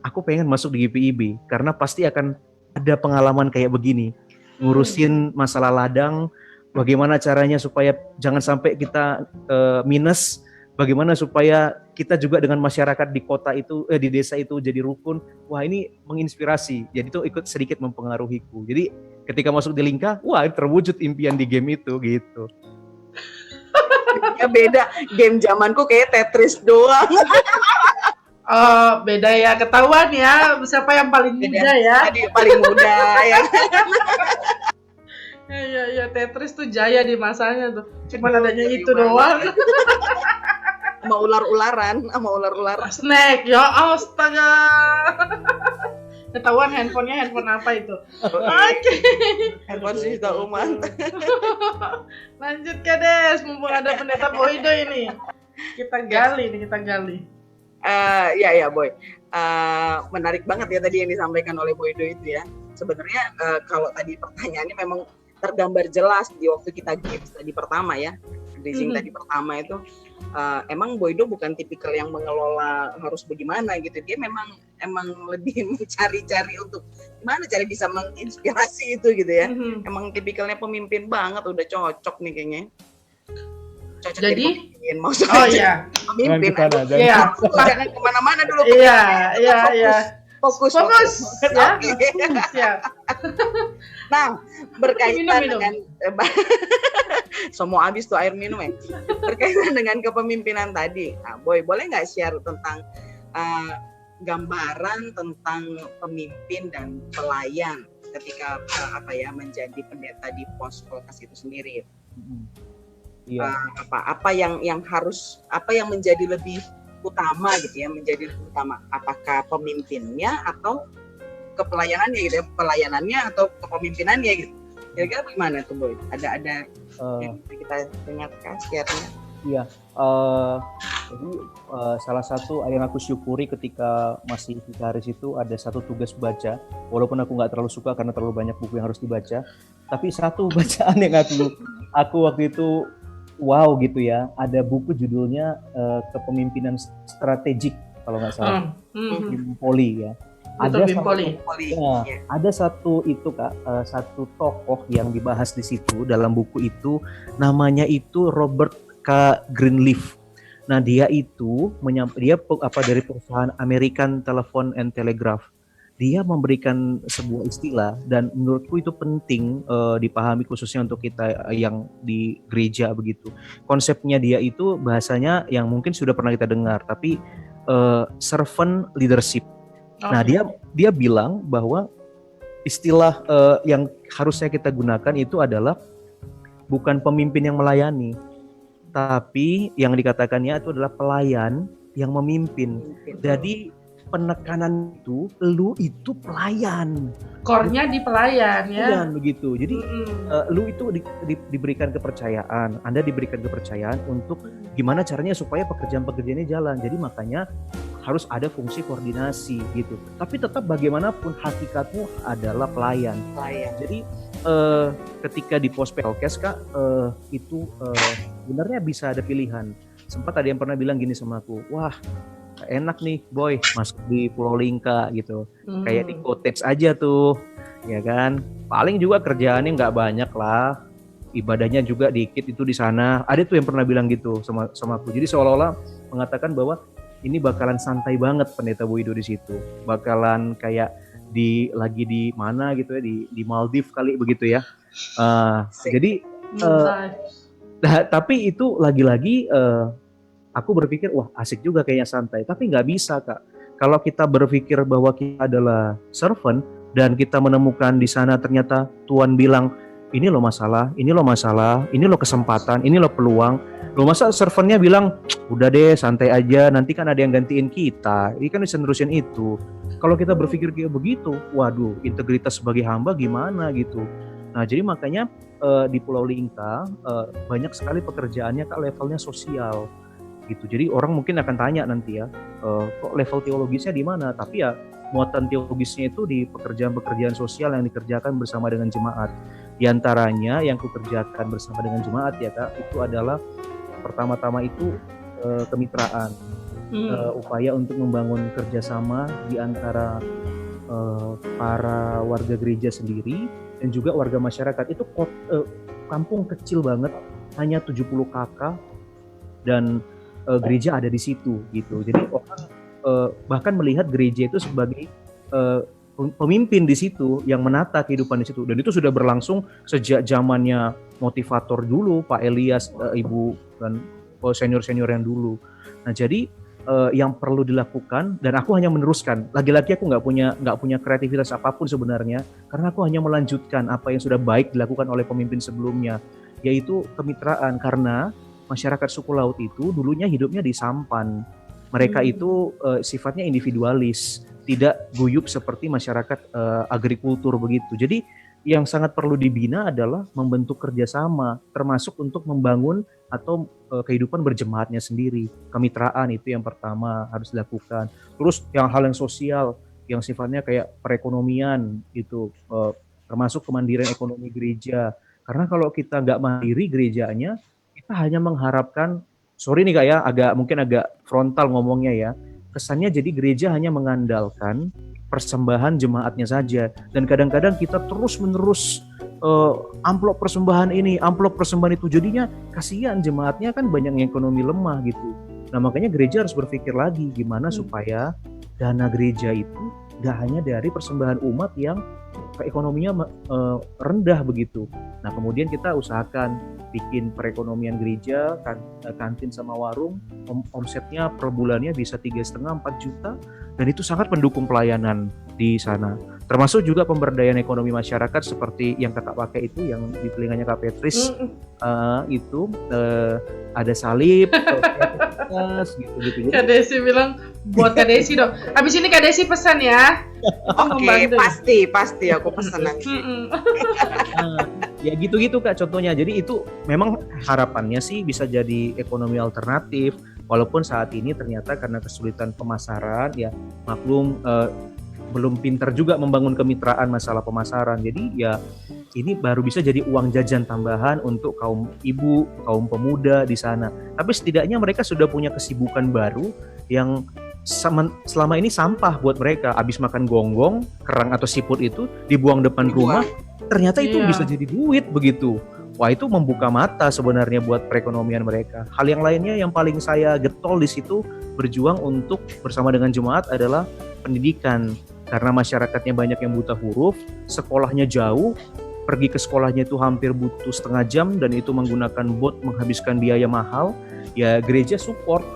aku pengen masuk di GPIB. Karena pasti akan ada pengalaman kayak begini. Ngurusin masalah ladang, bagaimana caranya supaya jangan sampai kita minus, bagaimana supaya kita juga dengan masyarakat di kota itu, di desa itu jadi rukun. Wah, ini menginspirasi. Jadi itu ikut sedikit mempengaruhiku. Jadi ketika masuk di Lingka, wah terwujud impian di game itu gitu. Ya beda, game zamanku kayak Tetris doang. Oh, beda ya, ketahuan ya siapa yang paling muda ya. Jadi paling muda ya. Ya, Tetris tuh jaya di masanya tuh. Cuman adanya itu doang. Sama ular-ularan. Snack, ya astaga. Ketahuan handphonenya handphone apa itu. Oke. Handphone sih tahu man. Lanjut Kades, mumpung ada pendeta Boydo ini. Kita gali. Ya Boy. Menarik banget ya tadi yang disampaikan oleh Boydo itu ya. Sebenarnya kalau tadi pertanyaannya memang tergambar jelas di waktu kita games tadi pertama ya. Racing tadi pertama itu emang Boydo bukan tipikal yang mengelola harus bagaimana gitu. Dia emang lebih mencari-cari untuk gimana cara bisa menginspirasi itu gitu ya. Emang tipikalnya pemimpin banget, udah cocok nih kayaknya. Cocok jadi pemimpin, maksudnya iya. Pemimpin. Iya. Jangan kemana-mana dulu. Iya. Fokus ya. Siap. Nah, berkaitan Minum. dengan semua habis tuh air minum ya. Berkaitan dengan kepemimpinan tadi. Nah, Boy, boleh nggak share tentang gambaran tentang pemimpin dan pelayan ketika menjadi pendeta di pos Polkas itu sendiri? Iya. Apa yang menjadi lebih utama gitu ya, menjadi lebih utama, apakah pemimpinnya atau kepelayanannya gitu ya, pelayanannya atau kepemimpinannya gitu. Kira-kira bagaimana tuh Boy? Ada yang bisa kita dengarkan share-nya? Iya, jadi salah satu yang aku syukuri ketika masih vikaris itu ada satu tugas baca, walaupun aku nggak terlalu suka karena terlalu banyak buku yang harus dibaca, tapi satu bacaan yang aku waktu itu wow gitu ya, ada buku judulnya Kepemimpinan Strategik kalau nggak salah, Poli ya. Ada satu itu Kak, satu tokoh yang dibahas di situ dalam buku itu, namanya itu Robert K. Greenleaf. Nah dia itu dari perusahaan American Telephone and Telegraph. Dia memberikan sebuah istilah dan menurutku itu penting dipahami khususnya untuk kita yang di gereja begitu. Konsepnya dia itu bahasanya yang mungkin sudah pernah kita dengar, tapi servant leadership. Nah dia bilang bahwa istilah yang harusnya kita gunakan itu adalah bukan pemimpin yang melayani, tapi yang dikatakannya itu adalah pelayan yang memimpin. Jadi penekanan itu, lu itu pelayan. Core-nya di pelayan ya. Dan begitu. Jadi lu itu diberikan kepercayaan. Anda diberikan kepercayaan untuk gimana caranya supaya pekerjaan-pekerjaan ini jalan. Jadi makanya harus ada fungsi koordinasi gitu. Tapi tetap bagaimanapun hakikatnya adalah pelayan. Jadi ketika di pos Polkas Kak, itu sebenarnya bisa ada pilihan. Sempat ada yang pernah bilang gini sama aku, wah enak nih Boy masuk di Pulau Lingka gitu, kayak di cottage aja tuh ya kan, paling juga kerjaannya nggak banyak lah, ibadahnya juga dikit itu di sana. Ada tuh yang pernah bilang gitu sama aku, jadi seolah-olah mengatakan bahwa ini bakalan santai banget pendeta Boydo di situ, bakalan kayak lagi di mana gitu ya, di Maldives kali begitu ya. Jadi tapi itu lagi-lagi aku berpikir wah asik juga kayaknya santai, tapi nggak bisa Kak. Kalau kita berpikir bahwa kita adalah servant dan kita menemukan di sana ternyata Tuhan bilang ini loh masalah, ini loh kesempatan, ini loh peluang. Loh masa servantnya bilang udah deh santai aja, nanti kan ada yang gantiin kita. Ini kan bisa nerusin itu. Kalau kita berpikir kayak begitu, waduh integritas sebagai hamba gimana gitu. Nah jadi makanya di Pulau Lingka banyak sekali pekerjaannya Kak levelnya sosial. Gitu. Jadi orang mungkin akan tanya nanti ya, kok level teologisnya di mana? Tapi ya muatan teologisnya itu di pekerjaan-pekerjaan sosial yang dikerjakan bersama dengan jemaat. Di antaranya yang kukerjakan bersama dengan jemaat ya Kak, itu adalah pertama-tama itu kemitraan, upaya untuk membangun kerjasama di antara para warga gereja sendiri dan juga warga masyarakat. Itu kampung kecil banget, hanya 70 kakak dan gereja ada di situ gitu. Jadi orang bahkan melihat gereja itu sebagai pemimpin di situ yang menata kehidupan di situ, dan itu sudah berlangsung sejak zamannya motivator dulu, Pak Elias, Ibu dan senior-senior yang dulu. Nah jadi yang perlu dilakukan, dan aku hanya meneruskan. Lagi-lagi aku nggak punya kreativitas apapun sebenarnya, karena aku hanya melanjutkan apa yang sudah baik dilakukan oleh pemimpin sebelumnya, yaitu kemitraan. Karena masyarakat suku laut itu dulunya hidupnya di sampan. Mereka itu sifatnya individualis, tidak guyup seperti masyarakat agrikultur begitu. Jadi yang sangat perlu dibina adalah membentuk kerjasama, termasuk untuk membangun atau kehidupan berjemaatnya sendiri. Kemitraan itu yang pertama harus dilakukan. Terus hal yang sosial, yang sifatnya kayak perekonomian itu, termasuk kemandirian ekonomi gereja. Karena kalau kita nggak mandiri gerejanya, kita hanya mengharapkan, sorry nih Kak ya, mungkin agak frontal ngomongnya ya, kesannya jadi gereja hanya mengandalkan persembahan jemaatnya saja, dan kadang-kadang kita terus-menerus amplop persembahan ini, amplop persembahan itu, jadinya kasihan jemaatnya kan banyak yang ekonomi lemah gitu. Nah makanya gereja harus berpikir lagi gimana supaya dana gereja itu gak hanya dari persembahan umat yang ekonominya rendah begitu. Nah kemudian kita usahakan bikin perekonomian gereja, kantin sama warung, omsetnya per bulannya bisa 3,5-4 juta, dan itu sangat mendukung pelayanan di sana. Termasuk juga pemberdayaan ekonomi masyarakat seperti yang kakak pakai itu, yang di telinganya Kak Petris, itu ada salib, gitu. Kak Desi bilang buat Kak Desi dong. Habis ini Kak Desi pesan ya. Oke, pasti aku pesan nanti. Ya gitu-gitu Kak contohnya. Jadi itu memang harapannya sih bisa jadi ekonomi alternatif, walaupun saat ini ternyata karena kesulitan pemasaran ya, maklum belum pintar juga membangun kemitraan masalah pemasaran. Jadi ya ini baru bisa jadi uang jajan tambahan untuk kaum ibu, kaum pemuda di sana. Tapi setidaknya mereka sudah punya kesibukan baru yang selama ini sampah buat mereka. Habis makan gonggong, kerang atau siput itu dibuang depan rumah, ternyata itu bisa jadi duit begitu. Wah itu membuka mata sebenarnya buat perekonomian mereka. Hal yang lainnya yang paling saya getol di situ, berjuang untuk bersama dengan jemaat adalah pendidikan. Karena masyarakatnya banyak yang buta huruf, sekolahnya jauh, pergi ke sekolahnya itu hampir butuh setengah jam, dan itu menggunakan bot, menghabiskan biaya mahal, ya gereja support.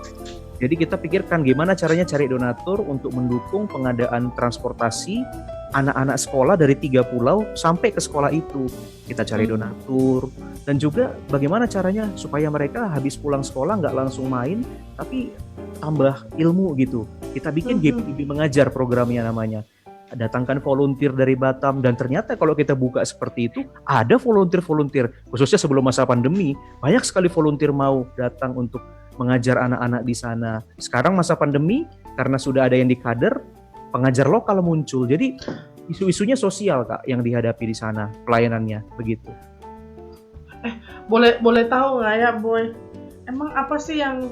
Jadi kita pikirkan gimana caranya cari donatur untuk mendukung pengadaan transportasi anak-anak sekolah dari 3 pulau sampai ke sekolah itu. Kita cari donatur, dan juga bagaimana caranya supaya mereka habis pulang sekolah nggak langsung main, tapi tambah ilmu gitu. Kita bikin GPIB mengajar programnya namanya. Datangkan volunteer dari Batam, dan ternyata kalau kita buka seperti itu, ada volunteer, khususnya sebelum masa pandemi, banyak sekali volunteer mau datang untuk mengajar anak-anak di sana. Sekarang masa pandemi, karena sudah ada yang dikader, pengajar lokal muncul. Jadi isu-isunya sosial Kak yang dihadapi di sana, pelayanannya begitu. Boleh tahu nggak ya Boy, emang apa sih yang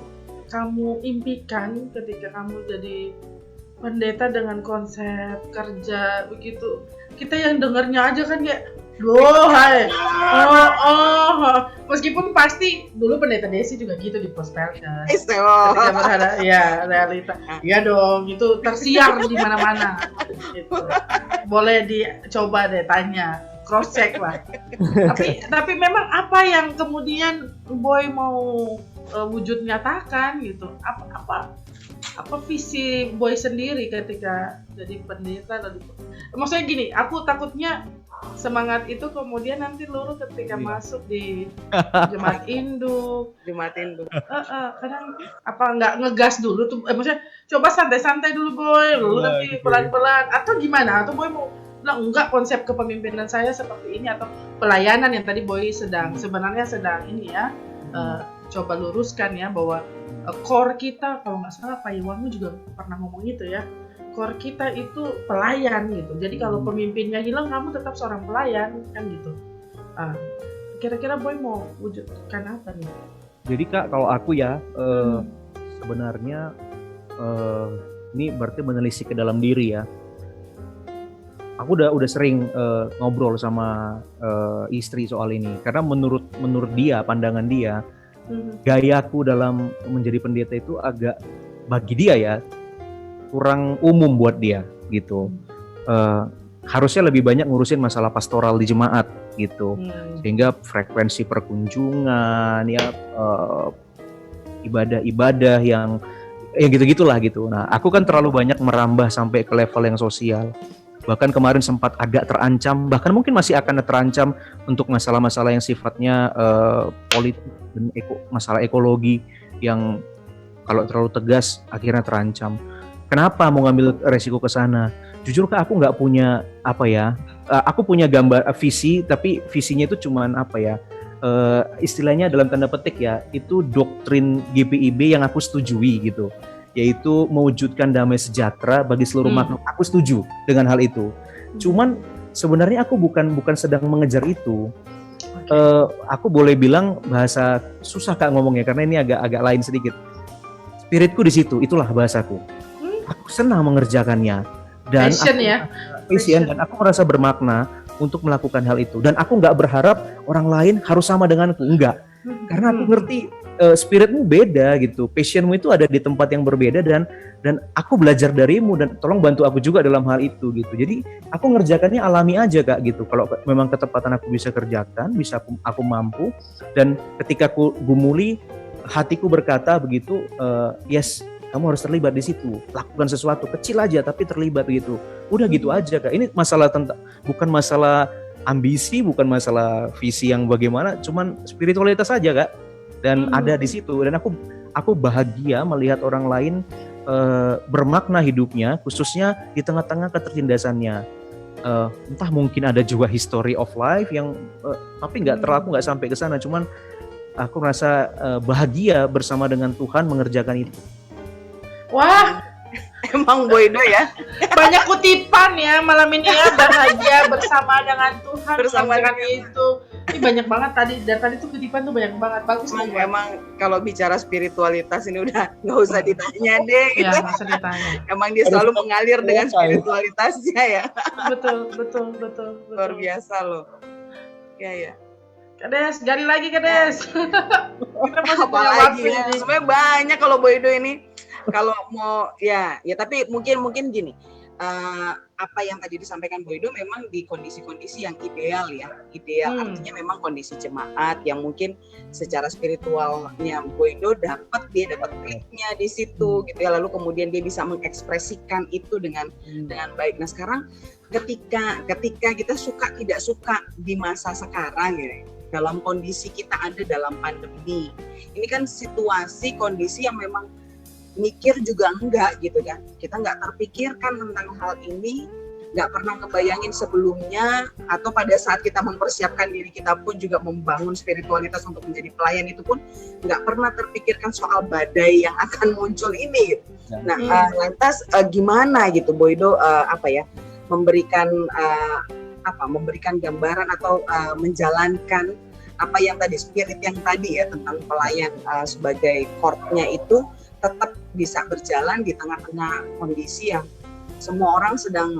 kamu impikan ketika kamu jadi pendeta dengan konsep kerja begitu? Kita yang dengarnya aja kan kayak, meskipun pasti dulu pendeta Desi juga gitu di Pospelka. Ketika berada, ya realita. Ya dong, itu tersiar di mana-mana. Gitu. Boleh dicoba deh tanya, cross check lah. tapi memang apa yang kemudian Boy mau wujud nyatakan gitu? Apa visi Boy sendiri ketika jadi pendeta? Maksudnya gini, aku takutnya semangat itu kemudian nanti luruh ketika masuk di jemaat induk. Kadang apa nggak ngegas dulu tuh, maksudnya coba santai-santai dulu Boy, nanti pelan-pelan, atau gimana? Atau Boy mau bilang enggak, konsep kepemimpinan saya seperti ini, atau pelayanan yang tadi Boy sebenarnya sedang ini ya, coba luruskan ya, bahwa core kita, kalau nggak salah Pak Iwanmu juga pernah ngomong itu ya, core kita itu pelayan gitu. Jadi kalau pemimpinnya hilang, kamu tetap seorang pelayan kan gitu. Kira-kira Boy mau wujudkan apa nih? Jadi Kak, kalau aku ya sebenarnya ini berarti menelisik ke dalam diri ya. Aku udah sering ngobrol sama istri soal ini, karena menurut dia, pandangan dia, gayaku dalam menjadi pendeta itu agak, bagi dia ya, kurang umum buat dia gitu. Harusnya lebih banyak ngurusin masalah pastoral di jemaat gitu, sehingga frekuensi perkunjungan ya, ibadah-ibadah yang gitu-gitulah gitu. Nah, aku kan terlalu banyak merambah sampai ke level yang sosial. Bahkan kemarin sempat agak terancam, bahkan mungkin masih akan terancam untuk masalah-masalah yang sifatnya politik dan masalah ekologi yang kalau terlalu tegas akhirnya terancam. Kenapa mau ngambil resiko ke sana? Jujur Kak, aku nggak punya aku punya gambar visi, tapi visinya itu cuman istilahnya dalam tanda petik ya, itu doktrin GPIB yang aku setujui gitu, yaitu mewujudkan damai sejahtera bagi seluruh makhluk. Aku setuju dengan hal itu. Cuman sebenarnya aku bukan sedang mengejar itu. Aku boleh bilang bahasa susah Kak ngomongnya karena ini agak lain sedikit. Spiritku di situ, itulah bahasaku. Aku senang mengerjakannya dan passion, dan aku merasa bermakna untuk melakukan hal itu, dan aku nggak berharap orang lain harus sama denganku, enggak, karena aku ngerti spiritmu beda gitu, passionmu itu ada di tempat yang berbeda, dan aku belajar darimu, dan tolong bantu aku juga dalam hal itu gitu. Jadi aku ngerjakannya alami aja Kak gitu. Kalau memang ketepatan aku bisa kerjakan, bisa aku mampu, dan ketika aku gumuli hatiku berkata begitu, yes, kamu harus terlibat di situ, lakukan sesuatu kecil aja tapi terlibat gitu. Udah gitu aja Kak. Ini masalah bukan masalah ambisi, bukan masalah visi yang bagaimana, cuman spiritualitas aja Kak. Dan ada di situ, dan aku bahagia melihat orang lain bermakna hidupnya, khususnya di tengah-tengah ketertindasannya. Entah mungkin ada juga history of life yang tapi aku nggak sampai ke sana, cuman aku merasa bahagia bersama dengan Tuhan mengerjakan itu. Wah, emang Boydo ya. Banyak kutipan ya malam ini ya, bahagia bersama dengan Tuhan, bersama dengan itu. Ini banyak banget tadi, dan tadi tuh kutipan tuh banyak banget, bagus. Emang kalau bicara spiritualitas ini udah nggak usah ditanya deh gitu. Ya, nggak usah ditanya. Emang dia selalu mengalir dengan spiritualitasnya ya. Betul. Luar biasa loh. Ya. Kades, gali lagi Kades. Kita masih punya waktu ya. ini. Sebenarnya banyak kalau Boydo ini. Kalau mau ya tapi mungkin gini, apa yang tadi disampaikan Boydo memang di kondisi-kondisi yang ideal ya, artinya memang kondisi jemaat yang mungkin secara spiritualnya Boydo dapat kliknya di situ gitu ya, lalu kemudian dia bisa mengekspresikan itu dengan baik. Nah sekarang ketika kita suka tidak suka di masa sekarang ya, dalam kondisi kita ada dalam pandemi ini kan situasi kondisi yang memang mikir juga enggak gitu kan, kita enggak terpikirkan tentang hal ini, enggak pernah ngebayangin sebelumnya, atau pada saat kita mempersiapkan diri kita pun juga membangun spiritualitas untuk menjadi pelayan itu pun enggak pernah terpikirkan soal badai yang akan muncul ini gitu. Nah lantas gimana gitu Boydo memberikan gambaran atau menjalankan apa yang tadi, spirit yang tadi ya tentang pelayan sebagai core-nya itu tetap bisa berjalan di tengah-tengah kondisi yang semua orang sedang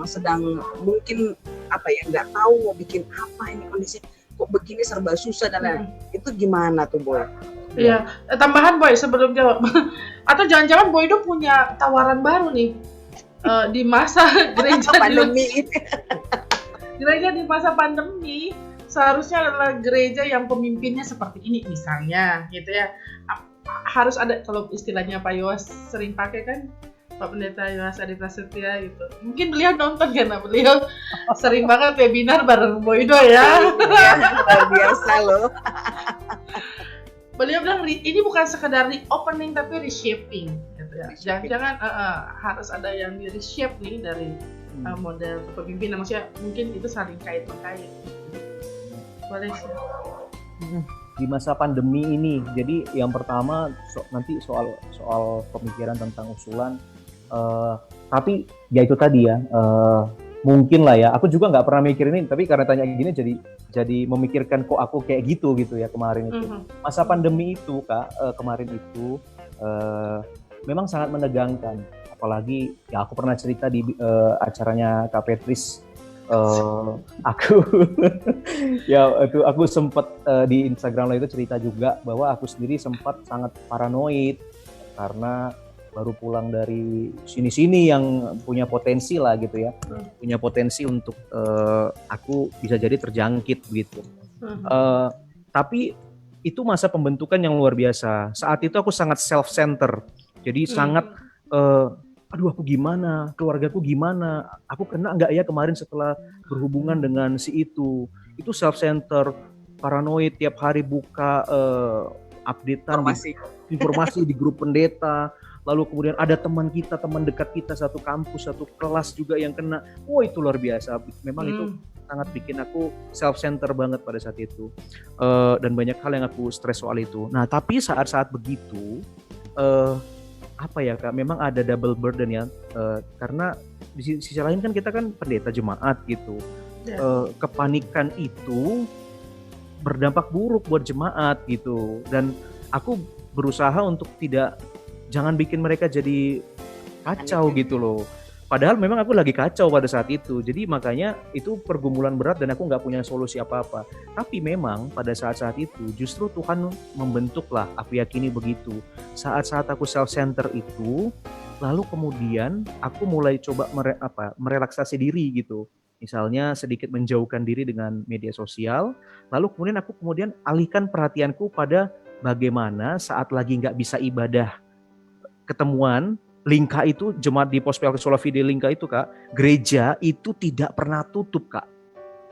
mungkin nggak tahu mau bikin apa, ini kondisi kok begini serba susah dan lain-lain. Itu gimana tuh Boy? Iya, tambahan Boy sebelum jawab. Atau jangan-jangan Boy itu punya tawaran baru nih di masa gereja pandemi. Gereja di masa pandemi seharusnya adalah gereja yang pemimpinnya seperti ini misalnya gitu ya. Harus ada, kalau istilahnya Pak Yowas sering pakai kan, Pak Pendeta Yowas Adi Prasetya gitu. Mungkin beliau nonton karena beliau sering banget webinar bareng Boydo ya. Luar biasa loh. Beliau bilang ini bukan sekedar reopening tapi reshaping gitu ya. Jangan harus ada yang di reshape nih dari model kepemimpinan, maksudnya mungkin itu saling kait-mengkait. Boleh sih. Di masa pandemi ini, jadi yang pertama nanti soal pemikiran tentang usulan, tapi ya itu tadi ya, mungkin lah ya, aku juga nggak pernah mikir ini, tapi karena tanya gini jadi memikirkan kok aku kayak gitu ya kemarin itu. Masa pandemi itu Kak, kemarin itu memang sangat menegangkan, apalagi ya aku pernah cerita di acaranya Kak Petris Aku ya itu aku sempat di Instagram itu cerita juga bahwa aku sendiri sempat sangat paranoid karena baru pulang dari sini-sini yang punya potensi lah gitu ya, punya potensi untuk aku bisa jadi terjangkit gitu. Tapi itu masa pembentukan yang luar biasa. Saat itu aku sangat self-center, jadi sangat aduh aku gimana, keluargaku gimana, aku kena nggak ya kemarin setelah berhubungan dengan si itu self-center, paranoid, tiap hari buka updatean informasi di grup pendeta, lalu kemudian ada teman dekat kita satu kampus, satu kelas juga yang kena, itu luar biasa, memang itu sangat bikin aku self-center banget pada saat itu, dan banyak hal yang aku stres soal itu. Nah tapi saat-saat begitu, apa ya Kak, memang ada double burden ya, karena di sisi lain kan kita kan pendeta jemaat gitu, kepanikan itu berdampak buruk buat jemaat gitu, dan aku berusaha untuk jangan bikin mereka jadi kacau gitu loh. Padahal memang aku lagi kacau pada saat itu, jadi makanya itu pergumulan berat dan aku nggak punya solusi apa-apa. Tapi memang pada saat-saat itu justru Tuhan membentuklah, aku yakini begitu. Saat-saat aku self-center itu, lalu kemudian aku mulai coba merelaksasi diri gitu. Misalnya sedikit menjauhkan diri dengan media sosial, lalu kemudian aku alihkan perhatianku pada bagaimana saat lagi nggak bisa ibadah ketemuan, Lingka itu, jemaat di Pospel Solavide di Lingka itu Kak, gereja itu tidak pernah tutup Kak.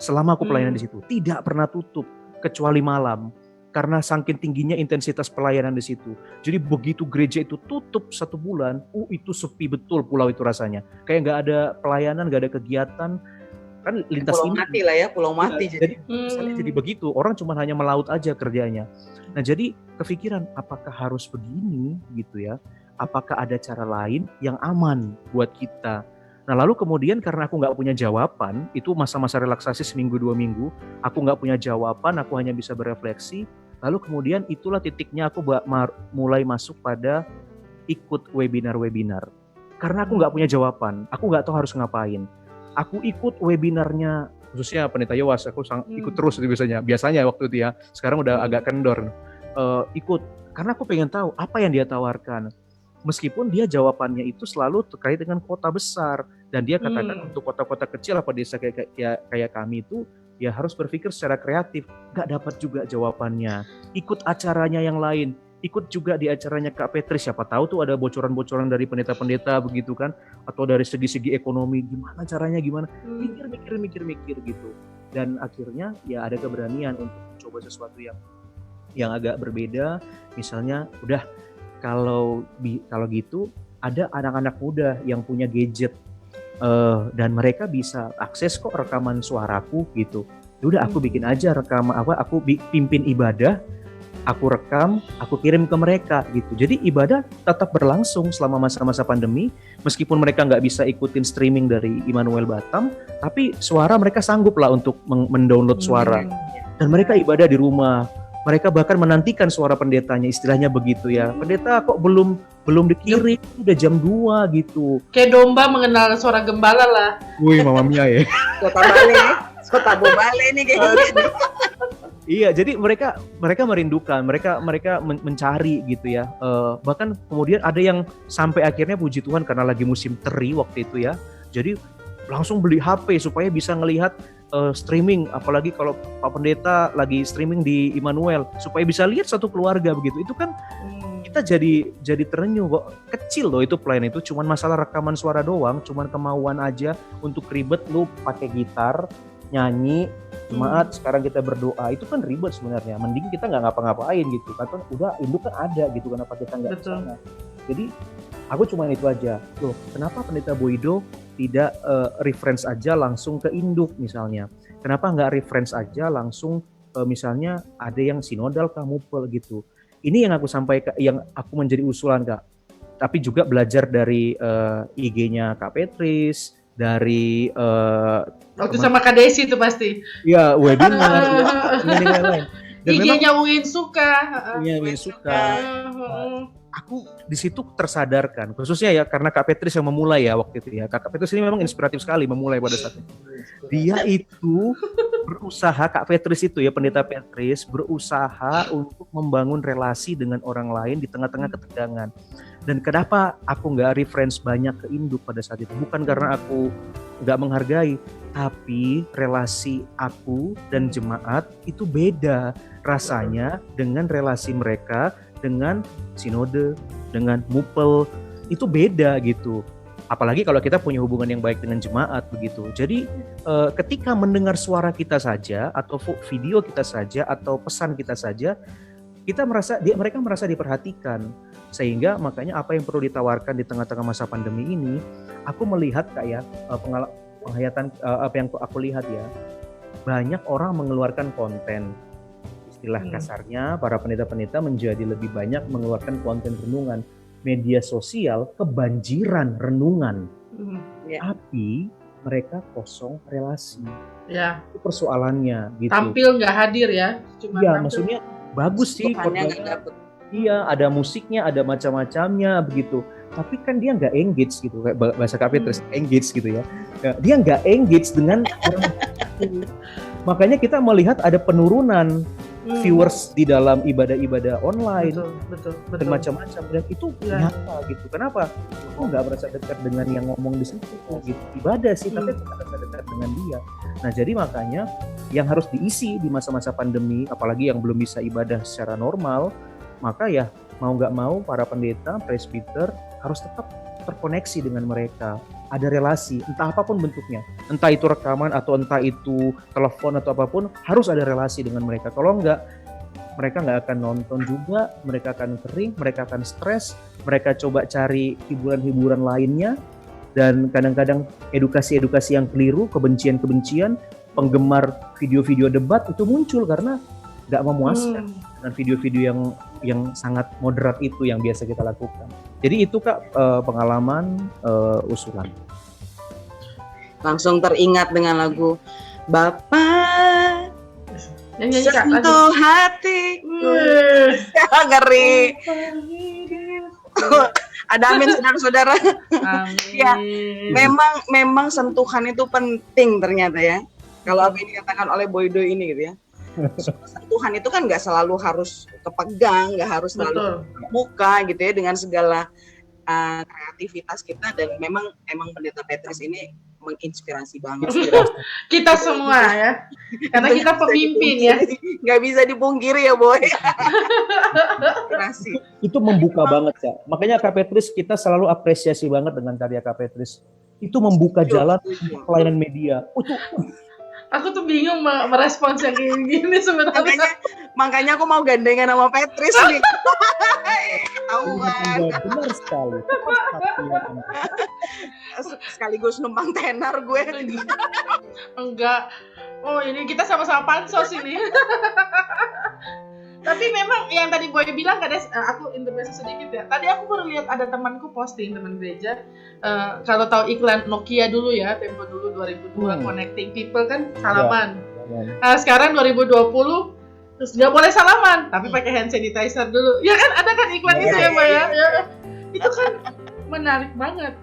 Selama aku pelayanan di situ, tidak pernah tutup kecuali malam. Karena saking tingginya intensitas pelayanan di situ. Jadi begitu gereja itu tutup 1 bulan, itu sepi betul pulau itu rasanya. Kayak nggak ada pelayanan, nggak ada kegiatan. Kan lintas pulau mati lah ya, pulau mati. Jadi begitu, orang cuma hanya melaut aja kerjanya. Nah jadi kepikiran, apakah harus begini gitu ya? Apakah ada cara lain yang aman buat kita? Nah lalu kemudian karena aku nggak punya jawaban, itu masa-masa relaksasi 1-2 minggu, aku nggak punya jawaban, aku hanya bisa berefleksi. Lalu kemudian itulah titiknya aku mulai masuk pada ikut webinar. Karena aku nggak punya jawaban, aku nggak tahu harus ngapain. Aku ikut webinarnya, khususnya Pendeta Yowas, aku ikut terus itu biasanya waktu itu ya. Sekarang udah agak kendor. Ikut, karena aku pengen tahu apa yang dia tawarkan. Meskipun dia jawabannya itu selalu terkait dengan kota besar, dan dia katakan untuk kota-kota kecil apa desa kayak kami itu ya harus berpikir secara kreatif. Gak dapat juga jawabannya. Ikut acaranya yang lain, ikut juga di acaranya Kak Petri, siapa tahu tuh ada bocoran-bocoran dari pendeta-pendeta begitu kan, atau dari segi-segi ekonomi gimana caranya, gimana mikir gitu. Dan akhirnya ya ada keberanian untuk mencoba sesuatu yang agak berbeda. Misalnya udah, kalau gitu ada anak-anak muda yang punya gadget, dan mereka bisa akses kok rekaman suaraku gitu. Udah aku bikin aja rekaman aku pimpin ibadah, aku rekam, aku kirim ke mereka gitu. Jadi ibadah tetap berlangsung selama masa-masa pandemi, meskipun mereka nggak bisa ikutin streaming dari Immanuel Batam, tapi suara mereka sanggup lah untuk mendownload suara, dan mereka ibadah di rumah. Mereka bahkan menantikan suara pendetanya, istilahnya begitu ya. Pendeta kok belum dikirim, udah jam 2 gitu. Kayak domba mengenal suara gembala lah. Wih, Mama Mia ya. Kota Bobale nih kayak gitu. Iya, jadi mereka merindukan, mereka mencari gitu ya. Bahkan kemudian ada yang sampai akhirnya puji Tuhan karena lagi musim teri waktu itu ya. Jadi langsung beli HP supaya bisa ngelihat streaming, apalagi kalau Pak Pendeta lagi streaming di Immanuel, supaya bisa lihat satu keluarga begitu. Itu kan kita jadi terenyuh kok. Kecil loh itu pelayanan, itu cuman masalah rekaman suara doang, cuman kemauan aja untuk ribet, lu pakai gitar nyanyi jemaat, sekarang kita berdoa, itu kan ribet sebenarnya. Mending kita nggak ngapa-ngapain gitu kan, udah induk kan ada gitu, kenapa kita nggak kesana. Jadi aku cuma itu aja loh, kenapa Pendeta Boido tidak reference aja langsung ke induk misalnya, kenapa nggak reference aja langsung misalnya ada yang sinodal kamupel gitu. Ini yang aku sampaikan, yang aku menjadi usulan Kak, tapi juga belajar dari IG-nya Kak Petris, dari waktu sama Kak Desi itu pasti ya webinar lain. IG-nya Uin Suka. aku di situ tersadarkan, khususnya ya karena Kak Petris yang memulai ya waktu itu ya. Kak Petris ini memang inspiratif sekali memulai pada saat itu. Dia itu berusaha, Kak Petris itu ya, Pendeta Petris berusaha untuk membangun relasi dengan orang lain di tengah-tengah ketegangan. Dan kenapa aku nggak reference banyak ke induk pada saat itu? Bukan karena aku nggak menghargai, tapi relasi aku dan jemaat itu beda rasanya dengan relasi mereka dengan sinode, dengan mupel, itu beda gitu. Apalagi kalau kita punya hubungan yang baik dengan jemaat begitu. Jadi ketika mendengar suara kita saja atau video kita saja atau pesan kita saja, mereka merasa diperhatikan. Sehingga makanya apa yang perlu ditawarkan di tengah-tengah masa pandemi ini, aku melihat kayak penghayatan apa yang aku lihat ya, banyak orang mengeluarkan konten. Istilah kasarnya, para pendeta-pendeta menjadi lebih banyak mengeluarkan konten renungan. Media sosial kebanjiran renungan. Tapi mereka kosong relasi. Ya. Itu persoalannya gitu. Tampil nggak hadir ya? Iya, maksudnya bagus sih. Iya, ada musiknya, ada macam-macamnya begitu. Tapi kan dia nggak engage gitu, kayak bahasa Kak Petris, engage gitu ya. Dia nggak engage dengan orang. Makanya kita melihat ada penurunan viewers di dalam ibadah-ibadah online, betul. dan macam-macam, dan itu nyata gitu. Kenapa? Aku nggak merasa dekat dengan yang ngomong di situ, gitu. Ibadah sih, tapi aku nggak dekat dengan dia. Nah, jadi makanya yang harus diisi di masa-masa pandemi, apalagi yang belum bisa ibadah secara normal, maka ya mau nggak mau para pendeta, presbiter harus tetap terkoneksi dengan mereka. Ada relasi, entah apapun bentuknya, entah itu rekaman atau entah itu telepon atau apapun, harus ada relasi dengan mereka. Kalau enggak, mereka nggak akan nonton juga, mereka akan kering, mereka akan stres, mereka coba cari hiburan-hiburan lainnya, dan kadang-kadang edukasi-edukasi yang keliru, kebencian-kebencian, penggemar video-video debat itu muncul karena nggak memuaskan dengan video-video yang sangat moderat itu yang biasa kita lakukan. Jadi itu Kak pengalaman usulan. Langsung teringat dengan lagu Bapa sentuh hati. Ngeri. Ada amin saudara-saudara. Ya, memang sentuhan itu penting ternyata ya. Kalau apa yang dikatakan oleh Boydo ini gitu ya. Sentuhan itu kan nggak selalu harus kepegang, nggak harus selalu muka gitu ya, dengan segala kreativitas kita. Dan memang Pendeta Petris ini menginspirasi banget kita semua ya, karena kita pemimpin ya, nggak bisa dipungkiri ya Boy. Itu membuka banget ya, makanya Kak Petris kita selalu apresiasi banget dengan karya Kak Petris. Itu membuka jalan pelayanan media. Aku tuh bingung merespons yang kayak gini sebenarnya. Makanya aku mau gandengan sama Petris nih. Benar sekali. Sekaligus numpang tenar gue. Enggak. Oh, ini kita sama-sama pansos ini. Tapi memang yang tadi Boy bilang, aku intervensi sedikit ya. Tadi aku baru lihat ada temanku posting, teman gereja. Kalau tahu iklan Nokia dulu ya, tempo dulu 2002 Connecting People kan salaman. Ya. Sekarang 2020 terus nggak boleh salaman, tapi pakai hand sanitizer dulu. Ya kan ada kan iklan itu ya Mbak ya. Itu kan menarik banget.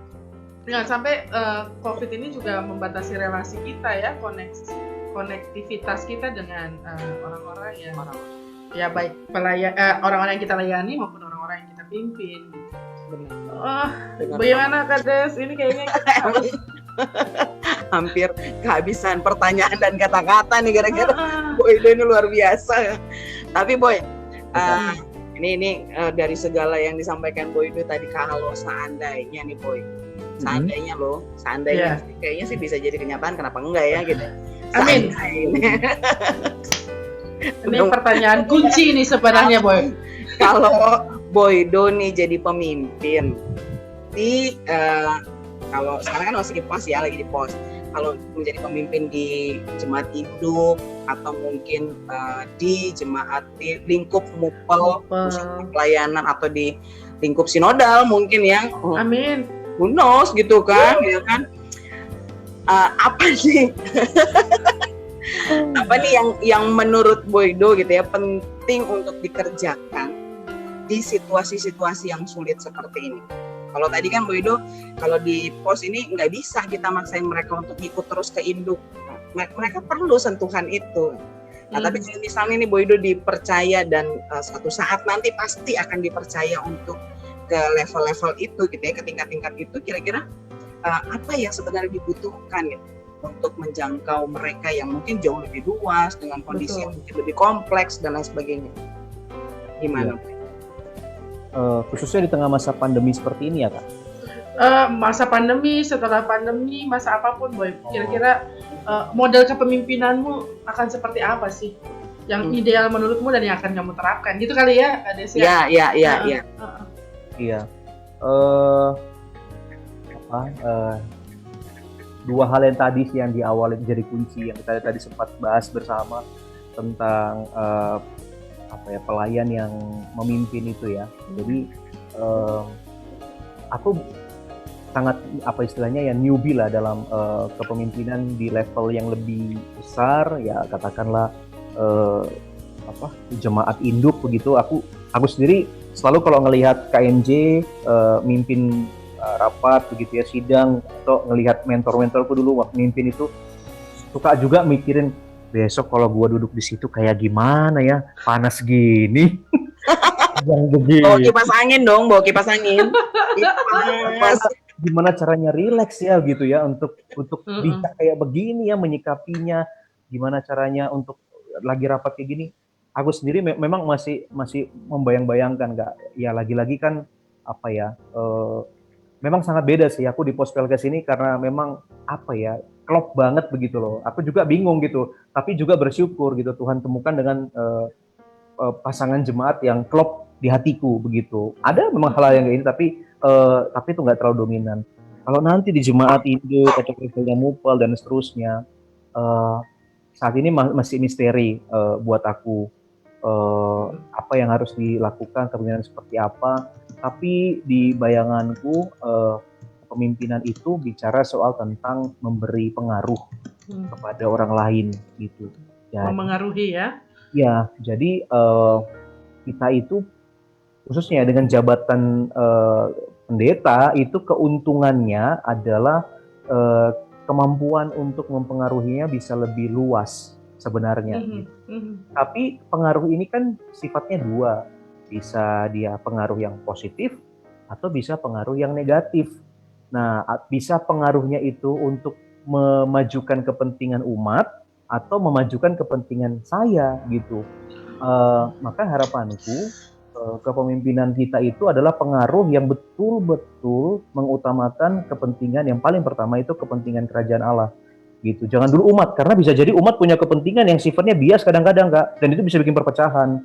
Jangan sampai COVID ini juga membatasi relasi kita ya, konektivitas kita dengan orang-orang yang ya baik orang-orang yang kita layani maupun orang-orang yang kita pimpin. Bagaimana Kak Des? Ini kayaknya hampir kehabisan pertanyaan dan kata-kata nih gara-gara Boy ini luar biasa. Tapi Boy, ini dari segala yang disampaikan Boy itu tadi, kalau seandainya nih Boy, seandainya kayaknya sih bisa jadi kenyataan, kenapa enggak ya gitu. Amin. Ini pertanyaan kunci ini sebenarnya Boy. Kalau Boydo nih jadi pemimpin di kalau sekarang kan masih di pos ya, lagi di pos. Kalau menjadi pemimpin di jemaat induk atau mungkin di jemaat di lingkup mupel, pusat pelayanan, atau di lingkup sinodal mungkin ya. Amin. Who knows gitu kan, ya kan? Apa sih? Apa nih yang menurut Boydo gitu ya penting untuk dikerjakan di situasi-situasi yang sulit seperti ini. Kalau tadi kan Bu Edo, kalau di pos ini nggak bisa kita maksain mereka untuk ikut terus ke induk. Mereka perlu sentuhan itu. Nah, tapi kalau misalnya nih Bu Edo dipercaya dan suatu saat nanti pasti akan dipercaya untuk ke level-level itu gitu ya, ke tingkat-tingkat itu, kira-kira apa yang sebenarnya dibutuhkan gitu untuk menjangkau mereka yang mungkin jauh lebih luas dengan kondisi yang mungkin lebih kompleks dan lain sebagainya. Gimana? Khususnya di tengah masa pandemi seperti ini ya Kak? Masa pandemi, setelah pandemi, masa apapun Boy. Kira-kira model kepemimpinanmu akan seperti apa sih? Yang ideal menurutmu dan yang akan kamu terapkan. Gitu kali ya, Kak Desi? Iya. Dua hal yang tadi sih yang di awal jadi kunci yang kita tadi sempat bahas bersama tentang pelayan yang memimpin itu ya. Jadi aku sangat istilahnya ya newbie lah dalam kepemimpinan di level yang lebih besar ya, katakanlah jemaat induk begitu. Aku sendiri selalu kalau ngelihat KNJ mimpin rapat begitu ya, sidang, atau ngelihat mentor-mentorku dulu waktu mimpin itu, suka juga mikirin besok kalau gua duduk di situ kayak gimana ya, panas gini. Bawa kipas angin dong, bawa kipas angin. Gimana caranya rileks ya gitu ya untuk bisa kayak begini ya menyikapinya, gimana caranya untuk lagi rapat kayak gini. Aku sendiri memang masih membayang-bayangkan, nggak ya, lagi-lagi kan memang sangat beda sih aku di Pospelkes ini karena memang klop banget begitu loh. Aku juga bingung gitu, tapi juga bersyukur gitu Tuhan temukan dengan pasangan jemaat yang klop di hatiku begitu. Ada memang hal yang ini tapi itu nggak terlalu dominan. Kalau nanti di jemaat induk atau levelnya mupal dan seterusnya, saat ini masih misteri buat aku. Apa yang harus dilakukan, kepemimpinan seperti apa. Tapi di bayanganku kepemimpinan itu bicara soal tentang memberi pengaruh kepada orang lain gitu. Jadi, memengaruhi ya? Ya, jadi kita itu khususnya dengan jabatan pendeta itu keuntungannya adalah kemampuan untuk mempengaruhinya bisa lebih luas sebenarnya. Tapi pengaruh ini kan sifatnya dua. Bisa dia pengaruh yang positif atau bisa pengaruh yang negatif. Nah, bisa pengaruhnya itu untuk memajukan kepentingan umat atau memajukan kepentingan saya gitu. Maka harapanku kepemimpinan kita itu adalah pengaruh yang betul-betul mengutamakan kepentingan yang paling pertama itu kepentingan kerajaan Allah gitu. Jangan dulu umat, karena bisa jadi umat punya kepentingan yang sifatnya bias kadang-kadang Kak, dan itu bisa bikin perpecahan.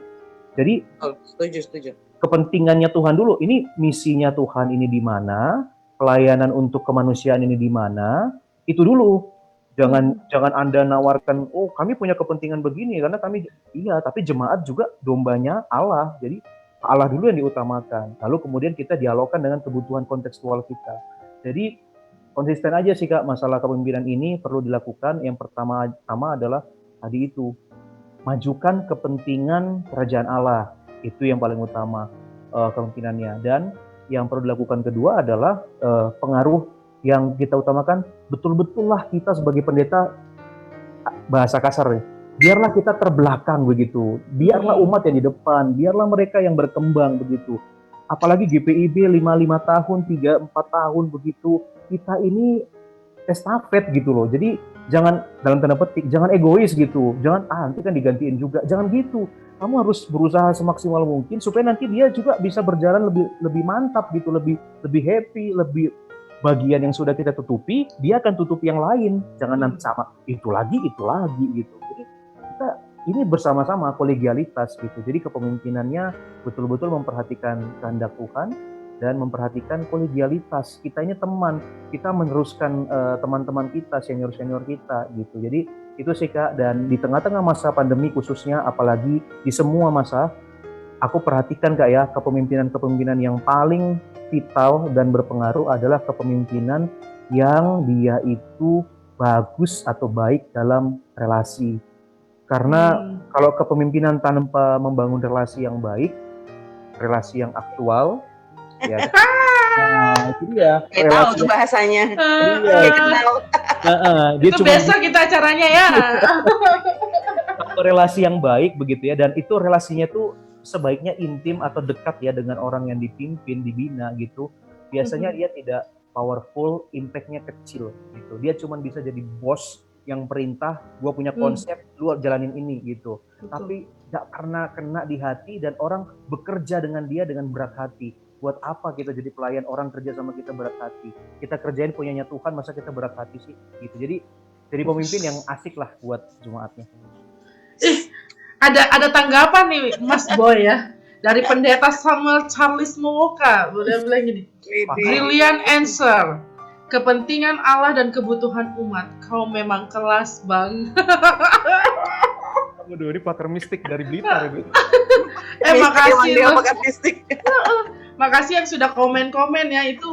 Jadi setuju. Kepentingannya Tuhan dulu. Ini misinya Tuhan ini di mana? Pelayanan untuk kemanusiaan ini di mana? Itu dulu. Jangan Anda nawarkan, oh kami punya kepentingan begini karena kami tapi jemaat juga dombanya Allah. Jadi Allah dulu yang diutamakan. Lalu kemudian kita dialogkan dengan kebutuhan kontekstual kita. Jadi konsisten aja sih Kak, masalah kepemimpinan ini perlu dilakukan. Yang pertama adalah tadi itu, majukan kepentingan kerajaan Allah, itu yang paling utama kepemimpinannya. Dan yang perlu dilakukan kedua adalah pengaruh yang kita utamakan, betul-betul lah kita sebagai pendeta, bahasa kasar ya, biarlah kita terbelakang begitu, biarlah umat yang di depan, biarlah mereka yang berkembang begitu. Apalagi GPIB 5 tahun, 3-4 tahun begitu, kita ini estafet gitu loh. Jadi jangan, dalam tanda petik, jangan egois gitu. Jangan nanti kan digantiin juga. Jangan gitu. Kamu harus berusaha semaksimal mungkin supaya nanti dia juga bisa berjalan lebih mantap gitu, lebih happy, lebih bagian yang sudah kita tutupi, dia akan tutupi yang lain. Jangan nanti sama itu lagi gitu. Jadi kita ini bersama-sama kolegialitas gitu. Jadi kepemimpinannya betul-betul memperhatikan kehendak Tuhan dan memperhatikan kolegialitas. Kita ini teman, kita meneruskan teman-teman kita, senior-senior kita gitu. Jadi itu sih Kak, dan di tengah-tengah masa pandemi khususnya, apalagi di semua masa, aku perhatikan Kak ya, kepemimpinan yang paling vital dan berpengaruh adalah kepemimpinan yang dia itu bagus atau baik dalam relasi. Karena kalau kepemimpinan tanpa membangun relasi yang baik, relasi yang aktual, ya. Nah, itu dia Kayak tahu tuh bahasanya. Kayak kenal. dia Itu cuma besok kita acaranya ya. relasi yang baik begitu ya, dan itu relasinya tuh sebaiknya intim atau dekat ya dengan orang yang dipimpin, dibina gitu. Biasanya dia tidak powerful, impact-nya kecil gitu. Dia cuma bisa jadi bos yang perintah, gua punya konsep, lu jalanin ini gitu. Tapi gak pernah kena di hati dan orang bekerja dengan dia dengan berat hati. Buat apa kita jadi pelayan, orang kerja sama kita berat hati? Kita kerjain punyanya Tuhan, masa kita berat hati sih? Gitu. Jadi pemimpin yang asik lah buat jemaatnya. Ada tanggapan nih Mas Boy ya dari pendeta Samuel Charles Mowoka. Boleh bilang gini, brilliant answer. Kepentingan Allah dan kebutuhan umat. Kau memang kelas bang. Waduh, ini pakar mistik dari Blitar ya. Makasih dia loh. pakar mistik. Makasih yang sudah komen-komen ya, itu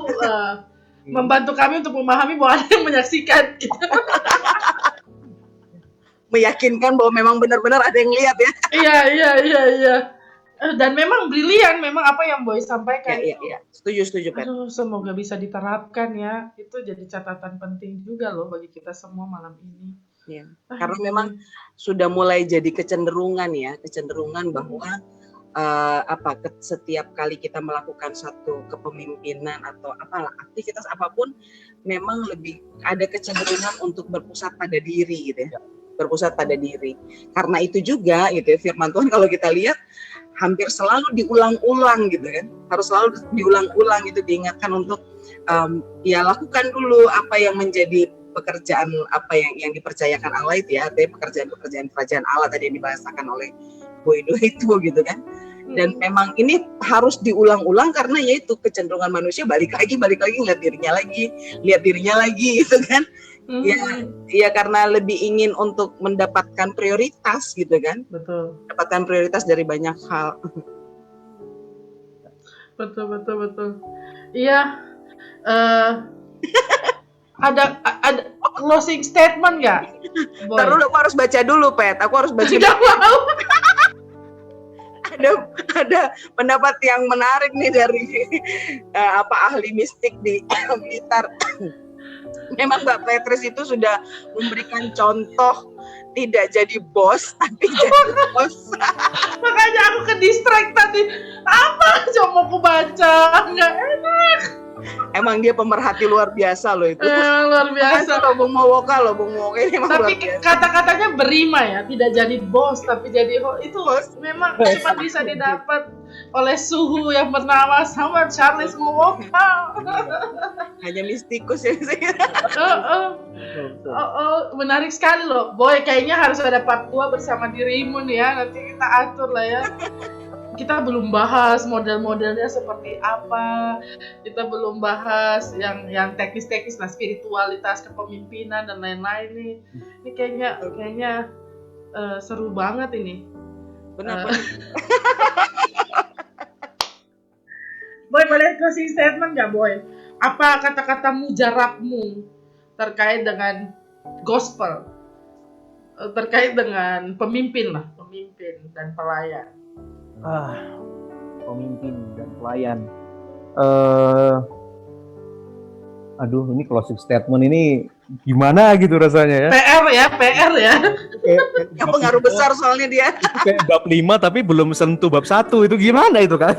membantu kami untuk memahami bahwa ada yang menyaksikan. Meyakinkan bahwa memang benar-benar ada yang lihat ya. Iya. Dan memang brilian, memang apa yang Boy sampaikan. Iya. Setuju, Pat. Aduh, semoga bisa diterapkan ya. Itu jadi catatan penting juga loh bagi kita semua malam ini. Ya. Karena memang sudah mulai jadi kecenderungan bahwa setiap kali kita melakukan satu kepemimpinan atau apalah aktivitas apapun, memang lebih ada kecenderungan untuk berpusat pada diri gitu ya. Berpusat pada diri. Karena itu juga gitu ya, firman Tuhan kalau kita lihat hampir selalu diulang-ulang gitu kan. Harus selalu diulang-ulang gitu, diingatkan untuk lakukan dulu apa yang menjadi pekerjaan apa yang dipercayakan Allah itu ya, artinya pekerjaan kerajaan Allah tadi yang dibahasakan oleh Bu Edo itu gitu kan. Dan memang ini harus diulang-ulang karena yaitu kecenderungan manusia balik lagi lihat dirinya lagi gitu kan. Ya karena lebih ingin untuk mendapatkan prioritas gitu kan. Betul. Mendapatkan prioritas dari banyak hal. Betul. Iya. Ada closing statement nggak? Terus aku harus baca dulu, Pet. Aku harus baca. Tidak mau. Ada pendapat yang menarik nih dari ahli mistik di Blitar. Memang Mbak Petrus itu sudah memberikan contoh tidak jadi bos tapi jadi bos. Makanya aku ke distract tadi. Apa coba mau aku baca? Nggak enak. Emang dia pemerhati luar biasa loh itu. Luar biasa. Bung Mowoka ini emang tapi luar biasa. kata-katanya berima ya, tidak jadi bos tapi jadi itu bos. Memang cuma bisa didapat oleh suhu yang bernama Samuel Charles Mowoka. Hanya mistikus ya saya. Menarik sekali loh, Boy. Kayaknya harus ada part 2 bersama dirimu nih ya. Nanti kita atur lah ya. Kita belum bahas model-modelnya seperti apa. Kita belum bahas yang teknis-teknis lah, spiritualitas, kepemimpinan dan lain-lain nih. Ini kayaknya seru banget ini. Benar. Boy, boleh closing statement nggak, Boy? Apa kata-kata mujarabmu terkait dengan gospel, terkait dengan pemimpin dan pelayan? Pemimpin dan pelayan. Ini closing statement ini gimana gitu rasanya ya? PR ya. Yang pengaruh besar soalnya dia. Kayak bab 5 tapi belum sentuh bab 1, itu gimana itu kan?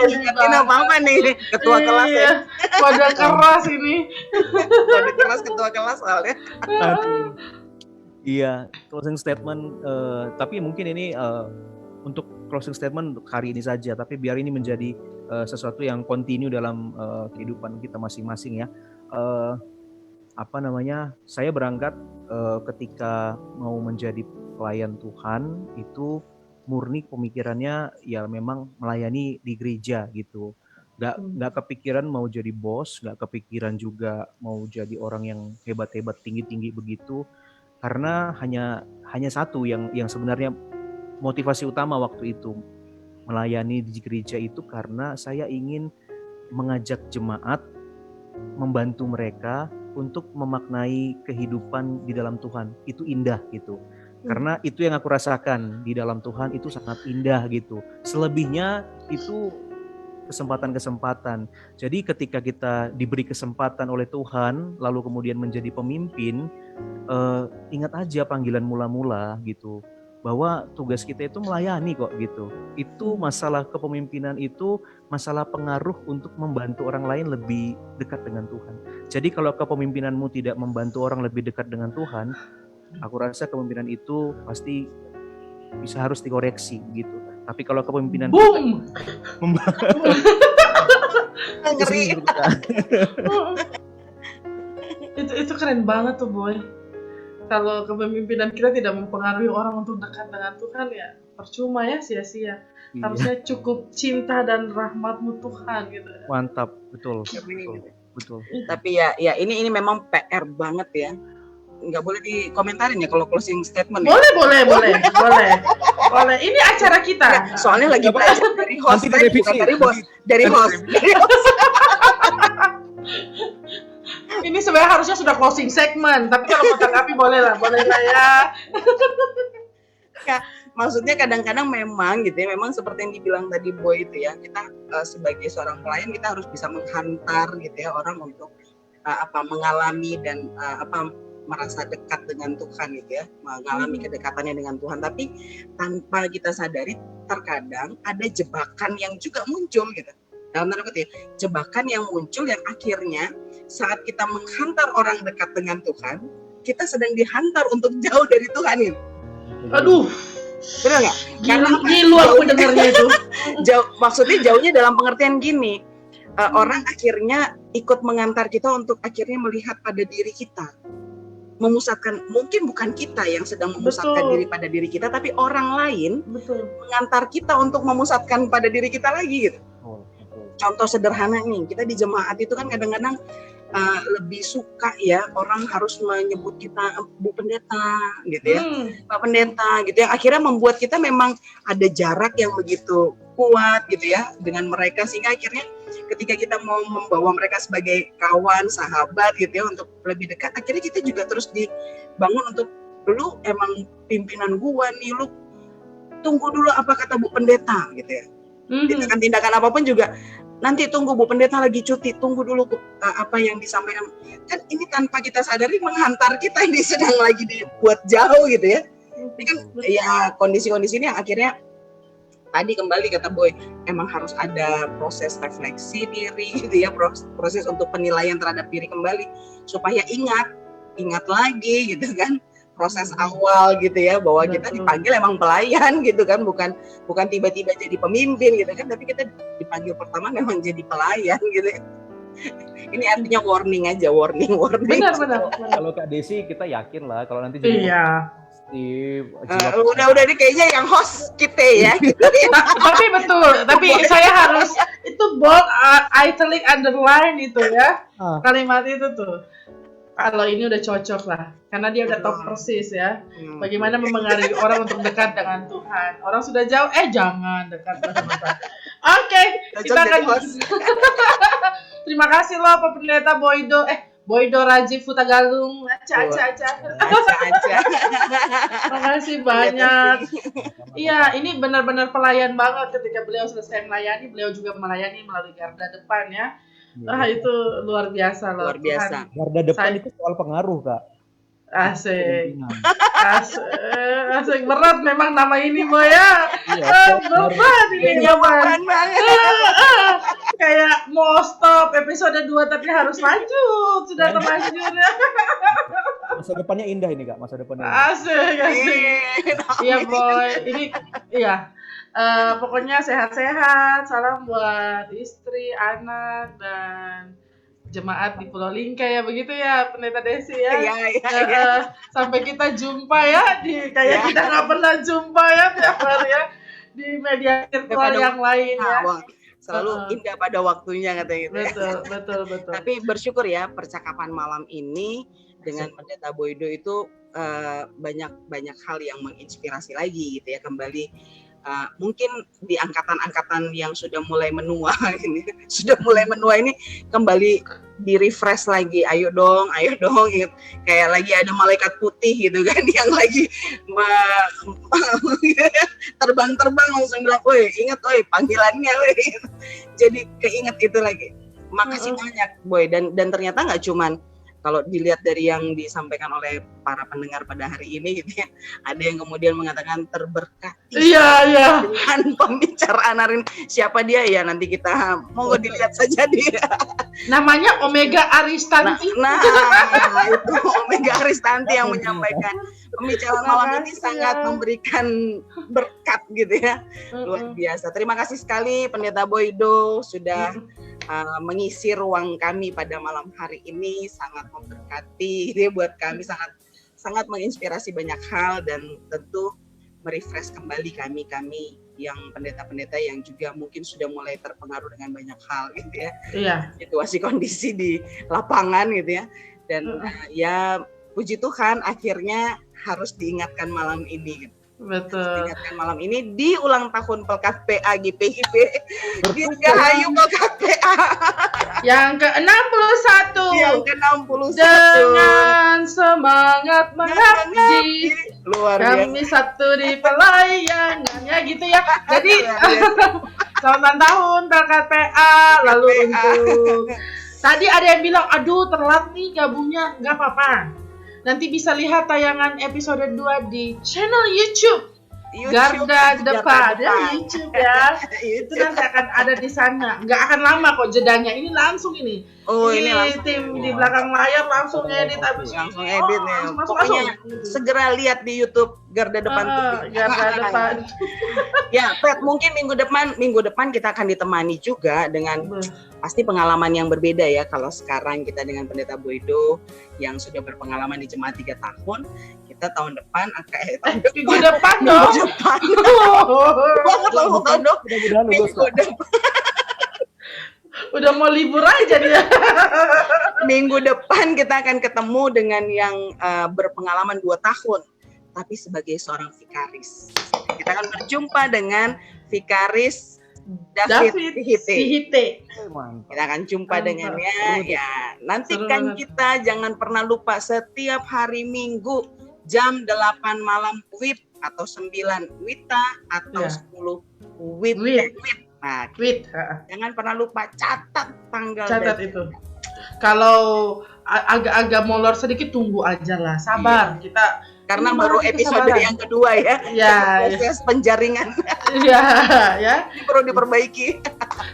Ini apa nih ketua kelas ya? Kode keras ini. Kode keras ketua kelas soalnya. Iya, closing statement. Tapi mungkin ini untuk closing statement untuk hari ini saja. Tapi biar ini menjadi sesuatu yang kontinu dalam kehidupan kita masing-masing ya. Saya berangkat ketika mau menjadi pelayan Tuhan itu murni pemikirannya ya memang melayani di gereja gitu. Nggak kepikiran mau jadi bos, nggak kepikiran juga mau jadi orang yang hebat-hebat tinggi-tinggi begitu. Karena hanya satu yang sebenarnya motivasi utama waktu itu melayani di gereja itu, karena saya ingin mengajak jemaat, membantu mereka untuk memaknai kehidupan di dalam Tuhan. Itu indah gitu. Karena itu yang aku rasakan di dalam Tuhan itu sangat indah gitu. Selebihnya itu kesempatan-kesempatan. Jadi ketika kita diberi kesempatan oleh Tuhan, lalu kemudian menjadi pemimpin, ingat aja panggilan mula-mula gitu. Bahwa tugas kita itu melayani kok gitu. Itu masalah kepemimpinan itu masalah pengaruh untuk membantu orang lain lebih dekat dengan Tuhan. Jadi kalau kepemimpinanmu tidak membantu orang lebih dekat dengan Tuhan, aku rasa kepemimpinan itu pasti harus dikoreksi gitu. Tapi kalau kepemimpinan Boom! Ngeri. Itu keren banget tuh Boy. Kalau kepemimpinan kita tidak mempengaruhi orang untuk dekat dengan Tuhan ya percuma ya, sia-sia. Harusnya cukup cinta dan rahmat-Mu Tuhan gitu. Mantap, betul. Tapi ya ini memang PR banget ya. Nggak boleh dikomentarin ya kalau closing statement. Boleh. Ini acara kita. Ya, soalnya lagi belajar dari host, bukan dari bos, dari host. Ini sebenarnya harusnya sudah closing segment, tapi kalau mau tanggapi boleh lah ya. Ya, maksudnya kadang-kadang memang gitu ya, memang seperti yang dibilang tadi Boy itu ya, kita sebagai seorang pelayan kita harus bisa menghantar gitu ya orang untuk mengalami dan merasa dekat dengan Tuhan gitu ya, mengalami kedekatannya dengan Tuhan. Tapi tanpa kita sadari terkadang ada jebakan yang juga muncul gitu. Dalam tanda kutip, jebakan yang muncul yang akhirnya saat kita menghantar orang dekat dengan Tuhan, kita sedang dihantar untuk jauh dari Tuhan gitu. Aduh, benar nggak? Karena gilu aku dengarnya itu. Maksudnya jauhnya dalam pengertian gini, orang akhirnya ikut mengantar kita untuk akhirnya melihat pada diri kita. Memusatkan, mungkin bukan kita yang sedang memusatkan diri pada diri kita, tapi orang lain mengantar kita untuk memusatkan pada diri kita lagi gitu. Contoh sederhana nih, kita di jemaat itu kan kadang-kadang lebih suka ya orang harus menyebut kita Bu Pendeta gitu ya, Pak Pendeta gitu, yang akhirnya membuat kita memang ada jarak yang begitu kuat gitu ya dengan mereka, sehingga akhirnya ketika kita mau membawa mereka sebagai kawan, sahabat gitu ya untuk lebih dekat, akhirnya kita juga terus dibangun untuk lu emang pimpinan gua nih, lu tunggu dulu apa kata Bu Pendeta gitu ya. Tindakan apapun juga nanti tunggu Bu Pendeta lagi cuti, tunggu dulu apa yang disampaikan. Kan ini tanpa kita sadari menghantar kita ini sedang lagi dibuat jauh gitu ya. Ini kan ya kondisi-kondisi ini yang akhirnya tadi kembali kata Boy, emang harus ada proses refleksi diri gitu ya, proses untuk penilaian terhadap diri kembali supaya ingat lagi gitu kan proses awal gitu ya, bahwa kita dipanggil emang pelayan gitu kan, bukan tiba-tiba jadi pemimpin gitu kan, tapi kita dipanggil pertama memang jadi pelayan gitu. Ini artinya warning aja, warning. Benar. Kalau Kak Desi kita yakin lah kalau nanti jadi udah nih kayaknya yang host kita ya. Tapi betul, tapi saya harus itu bold, italic, underline itu ya, kalimat itu tuh. Kalau ini udah cocok lah, karena dia udah tahu persis ya bagaimana memengaruhi orang untuk dekat dengan Tuhan. Orang sudah jauh, jangan dekat dengan Tuhan. Oke, kita akan. Terima kasih loh Pak Pendeta Boydo Rajiv Hutagalung. Aca. Terima kasih banyak. Iya, ini benar-benar pelayan banget. Ketika beliau selesai melayani, beliau juga melayani melalui garda depan ya. Itu luar biasa loh. Luar biasa. Garda depan itu soal pengaruh, Kak. Asik. Berat memang nama ini Boy ya. Berat ini nyaman banget. Kayak mau stop episode 2 tapi harus lanjut. Sudah terlanjur ya. Masa depannya indah ini Kak, masa depannya. Asik. Iya Boy. Ini iya. Pokoknya sehat-sehat. Salam buat istri, anak, dan jemaat di Pulau Lingkai ya, begitu ya Pendeta Desi ya. Iya. Sampai kita jumpa ya kita nggak pernah jumpa ya tiap hari ya di media virtual yang lain ya. Selalu indah pada waktunya katanya gitu. Betul. Tapi bersyukur ya percakapan malam ini dengan Pendeta Boydo itu banyak hal yang menginspirasi lagi gitu ya, kembali mungkin di angkatan-angkatan yang sudah mulai menua ini kembali di refresh lagi, ayo dong gitu. Kayak lagi ada malaikat putih gitu kan yang lagi terbang-terbang langsung bilang, "Woi, ingat panggilannya, woi." Jadi keinget itu lagi. Makasih banyak, Boy. Dan ternyata nggak cuman kalau dilihat dari yang disampaikan oleh para pendengar pada hari ini gitu ya, ada yang kemudian mengatakan terberkati dengan pembicaraan hari ini. Siapa dia ya, nanti kita mau dilihat saja dia. Namanya Omega Aristanti. Nah itu Omega Aristanti yang menyampaikan pembicaraan malam ini sangat memberikan berkat gitu ya, luar biasa. Terima kasih sekali Pendeta Boydo sudah mengisi ruang kami pada malam hari ini, sangat memberkati gitu ya, buat kami sangat menginspirasi banyak hal, dan tentu merefresh kembali kami yang pendeta-pendeta yang juga mungkin sudah mulai terpengaruh dengan banyak hal gitu ya. Iya. Situasi kondisi di lapangan gitu ya. Dan ya puji Tuhan akhirnya harus diingatkan malam ini gitu. Betul. Diingatkan malam ini di ulang tahun Pelkat PA GPIP Dirgahayu Pelkat PA yang ke-61 dengan semangat mengabdi, luar kami biasa. satu di pelayanannya gitu ya. Jadi selamat tahun Pelkat PA. Lalu untuk tadi ada yang bilang, aduh telat nih gabungnya, nggak apa-apa. Nanti bisa lihat tayangan episode 2 di channel YouTube Garda Depan ya, YouTube ya. Itu nanti akan ada di sana. Nggak akan lama kok jedanya. Ini langsung ini. Ini langsung. Tim di belakang layar langsung edit habis. Langsung edit ya. Pokoknya segera lihat di YouTube Garda Depan TV. Garda Depan. Ya, Fred, mungkin minggu depan kita akan ditemani juga dengan pasti pengalaman yang berbeda ya. Kalau sekarang kita dengan Pendeta Boydo yang sudah berpengalaman di jemaat 3 tahun, kita tahun depan minggu depan dong. Banget loh tahun depan. Minggu depan. Udah mau libur aja dia. Minggu depan kita akan ketemu dengan yang berpengalaman 2 tahun, tapi sebagai seorang vikaris. Kita akan berjumpa dengan vikaris David Sihite. Kita akan jumpa dengannya ya. Nantikan kita, jangan pernah lupa setiap hari Minggu jam 8 malam WIB atau 9 WITA atau 10 WIB. Nah, jangan pernah lupa catat tanggal. Catat itu. Kalau agak-agak molor sedikit tunggu aja lah, sabar. Iya. Kita karena baru episode yang kedua ya. Proses penjaringan. Iya, ya. Ini perlu diperbaiki.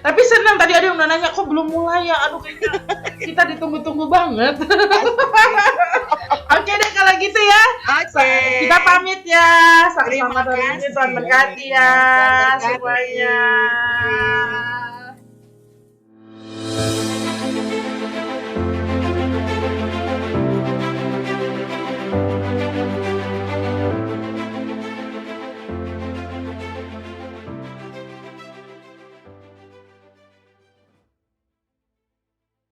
Tapi senang tadi ada yang nanya kok belum mulai ya. Aduh kayaknya kita ditunggu-tunggu banget. Oke deh kalau gitu ya. Oke. Kita pamit ya. Terima kasih. Tuhan berkati ya semuanya.